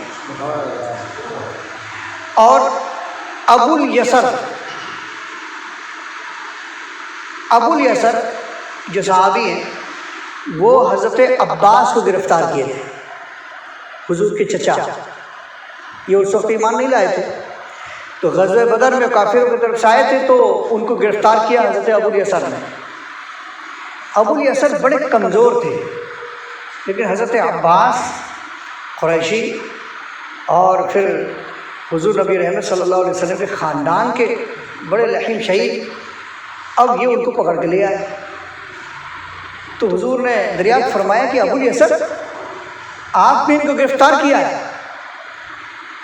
اور ابو الیسر جو صحابی ہیں وہ حضرت عباس کو گرفتار کیے تھے، حضور کے چچا، یہ اس وقت ایمان نہیں لائے تھے، تو غزوہ بدر میں کافروں کی طرف سے آئے تھے تو ان کو گرفتار کیا حضرت ابو الیسر نے۔ ابو الیسر بڑے کمزور تھے، لیکن حضرت عباس قریشی اور پھر حضور نبی رحمت صلی اللہ علیہ وسلم کے خاندان کے بڑے لحیم شہید، اب یہ ان کو پکڑ کے لے آئے، تو حضور نے دریافت فرمایا کہ ابو الیسر آپ نے ان کو گرفتار کیا ہے؟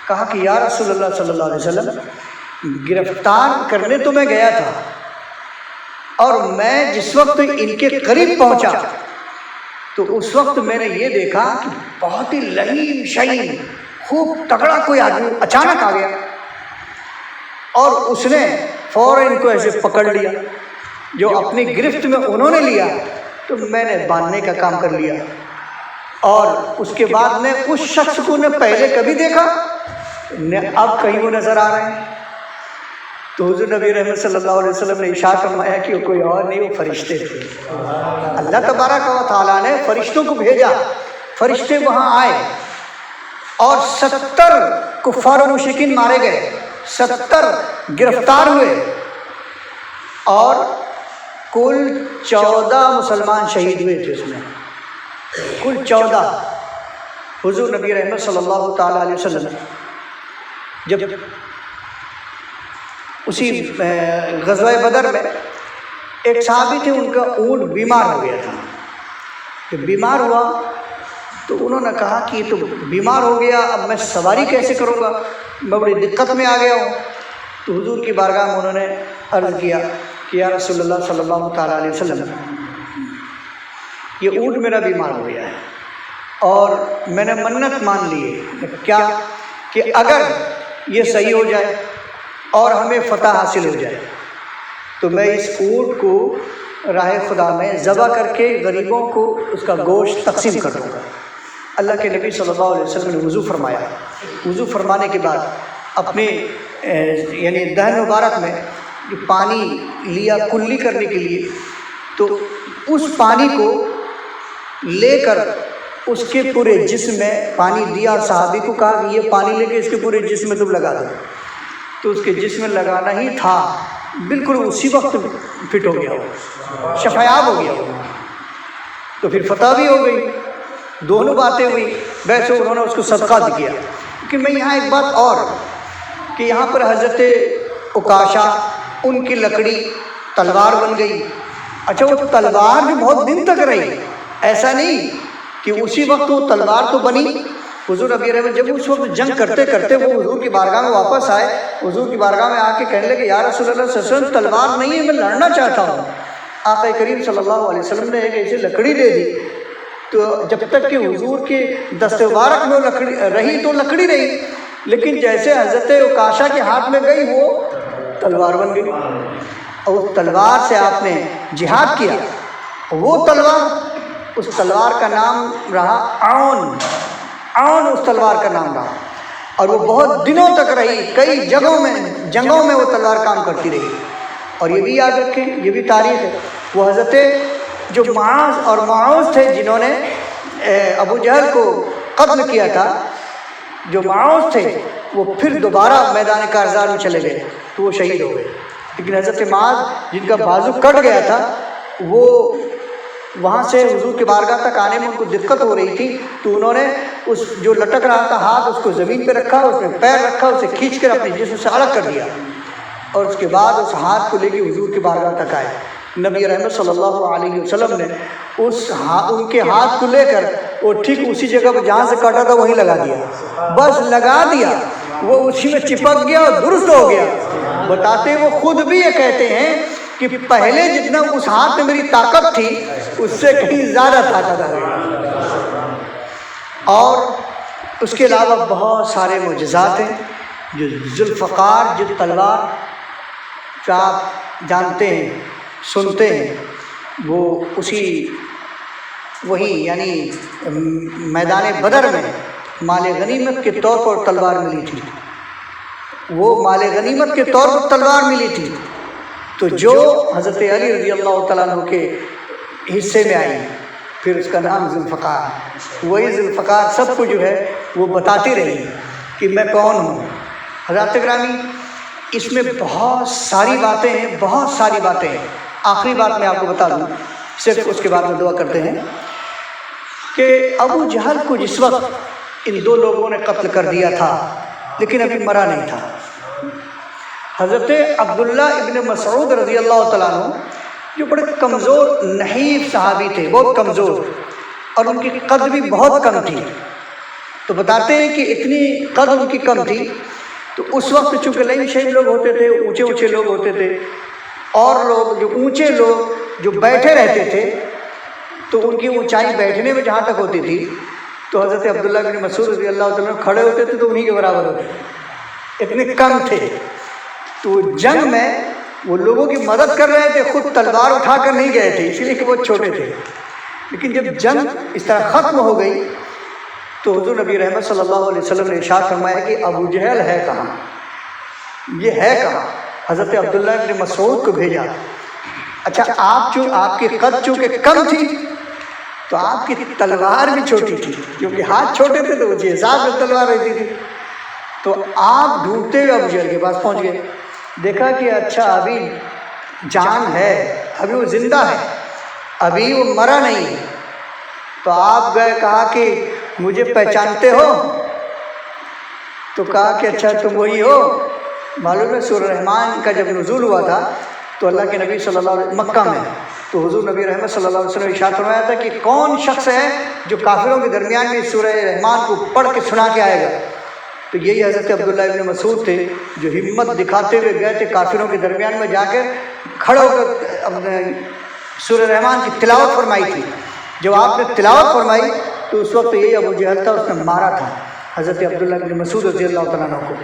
کہا کہ یا رسول اللہ صلی اللہ علیہ وسلم گرفتار کرنے تو میں گیا تھا، اور میں جس وقت ان کے قریب پہنچا تو اس وقت میں نے یہ دیکھا کہ بہت ہی لحیم شہید خوب تگڑا کوئی آدمی اچانک آ گیا، اور اس نے فوراً ان کو ایسے پکڑ لیا جو اپنی گرفت میں انہوں نے لیا تو میں نے باندھنے کا کام کر لیا، اور اس کے بعد میں اس شخص کو نہ پہلے کبھی دیکھا نہ اب کہیں وہ نظر آ رہے ہیں۔ تو حضور نبی رحمت صلی اللہ علیہ وسلم نے ارشاد فرمایا کہ وہ کوئی اور نہیں، وہ فرشتے تھے۔ اللہ تبارک و تعالیٰ نے فرشتوں کو بھیجا، فرشتے وہاں آئے اور 70 کفار و مشرکین مارے گئے، 70 گرفتار ہوئے، اور کل 14 مسلمان شہید ہوئے تھے اس میں، کل 14۔ حضور نبی رحمت صلی اللہ تعالیٰ علیہ وسلم جب اسی غزوہ بدر میں ایک صحابی تھے، ان کا اونٹ بیمار ہو گیا تھا۔ جب بیمار ہوا تو انہوں نے کہا کہ یہ تو بیمار ہو گیا، اب میں سواری کیسے کروں گا، میں بڑی دقت میں آ گیا ہوں۔ تو حضور کی بارگاہ میں انہوں نے عرض کیا کہ یا رسول اللہ صلی اللہ تعالیٰ علیہ وسلم، یہ اونٹ میرا بیمار ہو گیا ہے اور میں نے منت مان لی ہے، کیا کہ اگر یہ صحیح ہو جائے اور ہمیں فتح حاصل ہو جائے تو میں اس اونٹ کو راہ خدا میں ذبح کر کے غریبوں کو اس کا گوشت تقسیم کر دوں گا۔ اللہ کے نبی صلی اللہ علیہ وسلم نے وضو فرمایا، وضو فرمانے کے بعد اپنے یعنی دہن مبارک میں پانی لیا کلی کرنے کے لیے، تو اس پانی کو لے کر اس کے پورے جسم میں پانی دیا، اور صحابی کو کہا کہ یہ پانی لے کے اس کے پورے جسم میں تم لگا دو۔ تو اس کے جسم میں لگانا ہی تھا، بالکل اسی وقت فٹ ہو گیا وہ، شفایاب ہو گیا وہ، تو پھر فتح بھی ہو گئی، دونوں باتیں ہوئی۔ ویسے انہوں نے اس کو صدقہ بھی کیا۔ لیکن میں یہاں ایک بات اور کہ یہاں پر حضرت عکاشہ، ان کی لکڑی تلوار بن گئی۔ اچھا، وہ تلوار بھی بہت دن تک رہی، ایسا نہیں کہ اسی وقت وہ تلوار تو بنی۔ حضور نبی رحمت جب اس وقت جنگ کرتے کرتے وہ حضور کی بارگاہ میں واپس آئے، حضور کی بارگاہ میں آ کے کہنے لگے یا رسول اللہ صلی اللہ علیہ وسلم، تلوار نہیں ہے، میں لڑنا چاہتا ہوں۔ آقا کریم صلی اللہ علیہ وسلم نے ایک ایسی لکڑی دے دی، تو جب تک کہ حضور کے دست مبارک میں وہ لکڑی رہی تو لکڑی رہی، لیکن جیسے حضرت عکاشہ کے ہاتھ میں گئی وہ تلوار بن گئی، اور اس تلوار سے آپ نے جہاد کیا۔ وہ تلوار، اس تلوار کا نام رہا عون، عون اس تلوار کا نام رہا، اور وہ بہت دنوں تک رہی، کئی جنگوں میں وہ تلوار کام کرتی رہی۔ اور یہ بھی یاد رکھیں، یہ بھی تاریخ ہے، وہ حضرت جو معاذ اور معاذ تھے جنہوں نے ابو جہل کو قتل کیا تھا، جو معاذ تھے وہ پھر دوبارہ میدان کارزار میں چلے گئے تو وہ شہید ہو گئے۔ لیکن حضرت معاذ جن کا بازو کٹ گیا تھا، وہ وہاں سے حضور کے بارگاہ تک آنے میں ان کو دقت ہو رہی تھی، تو انہوں نے اس جو لٹک رہا تھا ہاتھ، اس کو زمین پہ رکھا، اس میں پیر رکھا، اسے کھینچ کر اپنے جسم سے الگ کر دیا، اور اس کے بعد اس ہاتھ کو لے کے حضور کے بارگاہ تک آئے۔ نبی رحمت صلی اللہ علیہ وسلم نے ان کے ہاتھ کو لے کر وہ ٹھیک اسی جگہ پہ جہاں سے کاٹا تھا وہیں لگا دیا، بس لگا دیا، وہ اسی میں چپک گیا اور درست ہو گیا۔ بتاتے وہ خود بھی یہ کہتے ہیں کہ پہلے جتنا اس ہاتھ میں میری طاقت تھی اس سے کہیں زیادہ طاقت آ گئی۔ اور اس کے علاوہ بہت سارے معجزات ہیں، جو ذوالفقار، جو تلوار جو آپ جانتے ہیں، سنتے ہیں، وہ وہی یعنی میدان بدر میں مال غنیمت کے طور پر تلوار ملی تھی، وہ مال غنیمت کے طور پر تلوار ملی تھی، تو جو حضرت علی رضی اللہ تعالیٰ عنہ کے حصے میں آئی، پھر اس کا نام ذوالفقار، وہی ذوالفقار سب کو جو ہے وہ بتاتی رہی کہ میں کون ہوں۔ حضرات گرامی، اس میں بہت ساری باتیں ہیں، بہت ساری باتیں ہیں۔ آخری بات میں آپ کو بتا دوں، صرف اس کے بعد میں دعا کرتے ہیں، کہ ابو جہل کو جس وقت ان دو لوگوں نے قتل کر دیا تھا لیکن ابھی مرا نہیں تھا، حضرت عبداللہ ابن مسعود رضی اللہ تعالیٰ عنہ جو بڑے کمزور نحیف صحابی تھے، بہت کمزور، اور ان کی قد بھی بہت کم تھی، تو بتاتے ہیں کہ اتنی قد ان کی کم تھی، تو اس وقت چونکہ لین شہید لوگ ہوتے تھے، اونچے اونچے لوگ ہوتے تھے، اور لوگ جو اونچے لوگ جو بیٹھے رہتے تھے تو ان کی اونچائی بیٹھنے میں جہاں تک ہوتی تھی، تو حضرت عبداللہ بن مسعود رضی اللہ تعالیٰ کھڑے ہوتے تھے تو انہی کے برابر ہوتے تھے، اتنے کم تھے۔ تو جنگ میں وہ لوگوں کی مدد کر رہے تھے، خود تلوار اٹھا کر نہیں گئے تھے، اس لیے کہ وہ چھوٹے تھے۔ لیکن جب جنگ اس طرح ختم ہو گئی تو حضور نبی رحمت صلی اللہ علیہ وسلم نے ارشاد فرمایا کہ ابو جہل ہے کہاں، یہ ہے کہاں؟ حضرت عبداللہ ابن مسعود کو بھیجا۔ اچھا آپ کی قد چونکہ کم تھی تو آپ کی تلوار بھی چھوٹی تھی، کیونکہ ہاتھ چھوٹے تھے تو اسی حساب سے تلوار رہتی تھی۔ تو آپ ڈھونڈتے ہوئے ابو جہل کے پاس پہنچ گئے، دیکھا کہ اچھا ابھی جان ہے، ابھی وہ زندہ ہے، ابھی وہ مرا نہیں ہے۔ تو آپ گئے، کہا کہ مجھے پہچانتے ہو؟ تو کہا کہ اچھا تم وہی ہو۔ معلوم ہے سورہ رحمان کا جب نزول ہوا تھا تو اللہ کے نبی صلی اللہ علیہ وسلم مکہ میں، تو حضور نبی رحمت صلی اللہ علیہ وسلم نے ارشاد فرمایا تھا کہ کون شخص ہے جو کافروں کے درمیان میں سورہ رحمان کو پڑھ کے سنا کے آئے گا؟ تو یہی حضرت عبداللہ ابن مسعود تھے جو ہمت دکھاتے ہوئے گئے تھے کافروں کے درمیان میں، جا کے کھڑے ہو کر سورہ رحمان کی تلاوت فرمائی تھی۔ جب آپ نے تلاوت فرمائی تو اس وقت یہی ابو جہل تھا، اس نے مارا تھا حضرت عبداللہ بن مسعود رضی اللہ تعالیٰ عنہ کو۔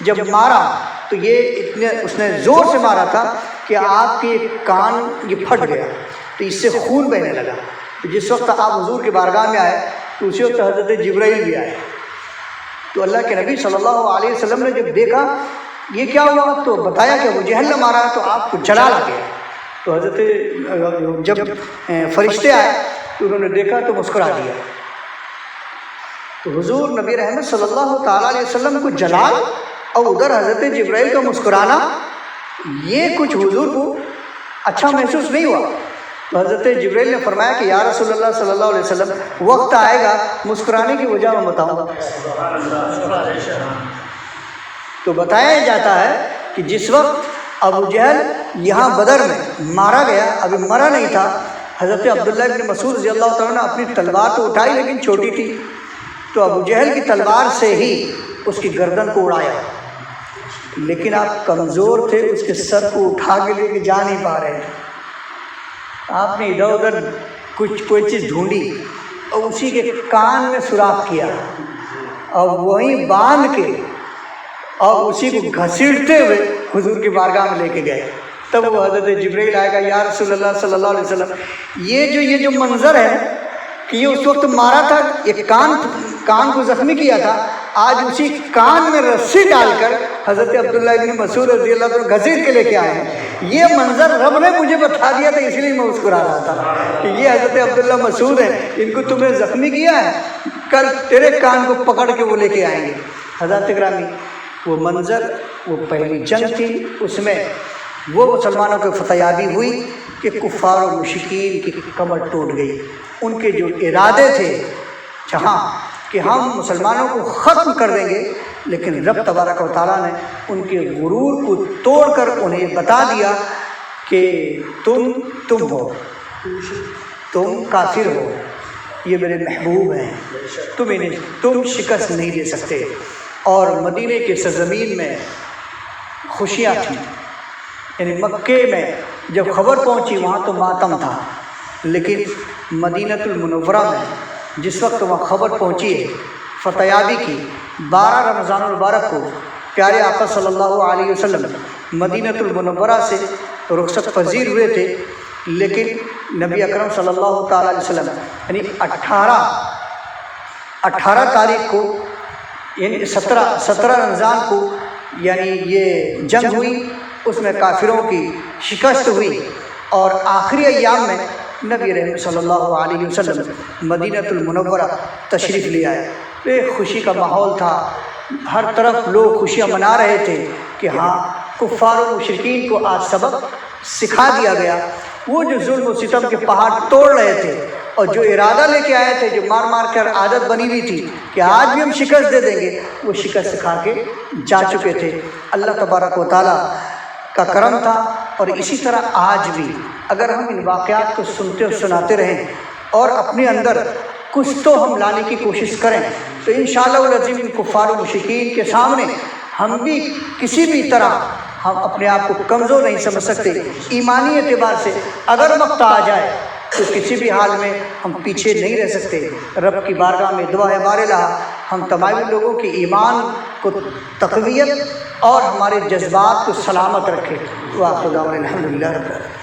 جب مارا تو اس نے زور سے مارا تھا کہ آپ کے کان یہ پھٹ گیا، تو اس سے خون بہنے لگا۔ جس وقت آپ حضور کے بارگاہ میں آئے تو اسی وقت حضرت جبرائیل بھی آئے۔ تو اللہ کے نبی صلی اللہ علیہ وسلم نے جب دیکھا یہ کیا ہوا تو بتایا کہ ابو جہل نے مارا، تو آپ کو جلال آ گیا۔ تو حضرت جب فرشتے آئے تو انہوں نے دیکھا تو مسکرا دیا۔ تو حضور نبی رحمت صلی اللہ تعالیٰ علیہ وسلم کو جلال اور ادھر حضرت جبرائیل کا مسکرانا، یہ کچھ حضور کو اچھا محسوس نہیں ہوا۔ تو حضرت جبرائیل نے فرمایا کہ یا رسول اللہ صلی اللہ علیہ وسلم، وقت آئے گا مسکرانے کی وجہ میں بتاؤں گا۔ تو بتایا جاتا ہے کہ جس وقت ابو جہل یہاں بدر میں مارا گیا، ابھی مرا نہیں تھا، حضرت عبداللہ ابن مسعود رضی اللہ تعالیٰ نے اپنی تلوار تو اٹھائی لیکن چھوٹی تھی، تو ابو جہل کی تلوار سے ہی اس کی گردن کو اڑایا، لیکن آپ کمزور تھے، اس کے سر کو اٹھا کے لے کے جا نہیں پا رہے تھے۔ آپ نے ادھر ادھر کوئی چیز ڈھونڈی اور اسی کے کان میں سوراخ کیا اور وہیں باندھ کے اور اسی کو گھسیٹتے ہوئے حضور کی بارگاہ میں لے کے گئے۔ تب وہ حضرت جبرائیل آئے گا، یا رسول اللہ صلی اللہ علیہ وسلم، یہ جو منظر ہے کہ یہ اس وقت مارا تھا، یہ کان کو زخمی کیا تھا، آج اسی کان میں رسی ڈال کر حضرت عبداللہ ابن مسعود رضی اللہ عنہ گھسیٹ کے لے کے آئے ہیں۔ یہ منظر رب نے مجھے بتا دیا تھا، اس لیے میں مسکرا رہا تھا کہ یہ حضرت عبداللہ مسعود ہیں، ان کو تم نے زخمی کیا ہے، کل تیرے کان کو پکڑ کے وہ لے کے آئیں گے۔ حضرت گرامی، وہ منظر، وہ پہلی جنگ تھی، اس میں وہ مسلمانوں کو فتح یابی ہوئی کہ کفار و مشرکین کی کمر ٹوٹ گئی۔ ان کے جو ارادے تھے جہاں کہ ہم مسلمانوں کو ختم کر دیں گے، لیکن رب تبارک و تعالیٰ نے ان کے غرور کو توڑ کر انہیں بتا دیا کہ تم ہو، تم کافر ہو، یہ میرے محبوب ہیں، تم شکست نہیں دے سکتے۔ اور مدینے کے سرزمین میں خوشیاں تھیں، یعنی مکے میں جب خبر پہنچی وہاں تو ماتم تھا، لیکن مدینہ المنورہ میں جس وقت وہاں خبر پہنچی ہے فتح یابی کی، 12 رمضان المبارک کو پیارے آقا صلی اللہ علیہ وسلم مدینہ المنورہ سے رخصت پذیر ہوئے تھے، لیکن نبی اکرم صلی اللہ تعالیٰ علیہ وسلم یعنی 18 تاریخ کو، یعنی 17 رمضان کو یعنی یہ جنگ ہوئی، اس میں کافروں کی شکست ہوئی، اور آخری ایام میں نبی رحمت صلی اللہ علیہ وسلم مدینہ المنورہ تشریف لے آئے۔ ایک خوشی کا ماحول تھا، ہر طرف لوگ خوشیاں منا رہے تھے کہ ہاں کفار و مشرکین کو آج سبق سکھا دیا گیا۔ وہ جو ظلم و ستم کے پہاڑ توڑ رہے تھے اور جو ارادہ لے کے آئے تھے، جو مار مار کر عادت بنی ہوئی تھی کہ آج بھی ہم شکست دے دیں گے، وہ شکست کھا کے جا چکے تھے۔ اللہ تبارک و تعالیٰ کا کرم تھا، اور اسی طرح آج بھی اگر ہم ان واقعات کو سنتے اور سناتے رہیں اور اپنے اندر کچھ تو ہم لانے کی کوشش کریں تو انشاءاللہ العظیم ان کفار و مشرکین کے سامنے ہم بھی کسی بھی طرح ہم اپنے آپ کو کمزور نہیں سمجھ سکتے۔ ایمانی اعتبار سے اگر وقت آ جائے تو کسی بھی حال میں ہم پیچھے نہیں رہ سکتے۔ رب کی بارگاہ میں دعا ہے بار الہ ہم تمام لوگوں کی ایمان کو تقویت اور ہمارے جذبات کو سلامت رکھے۔ وآخر دعوانا الحمدللہ رب العالمین۔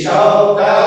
شوق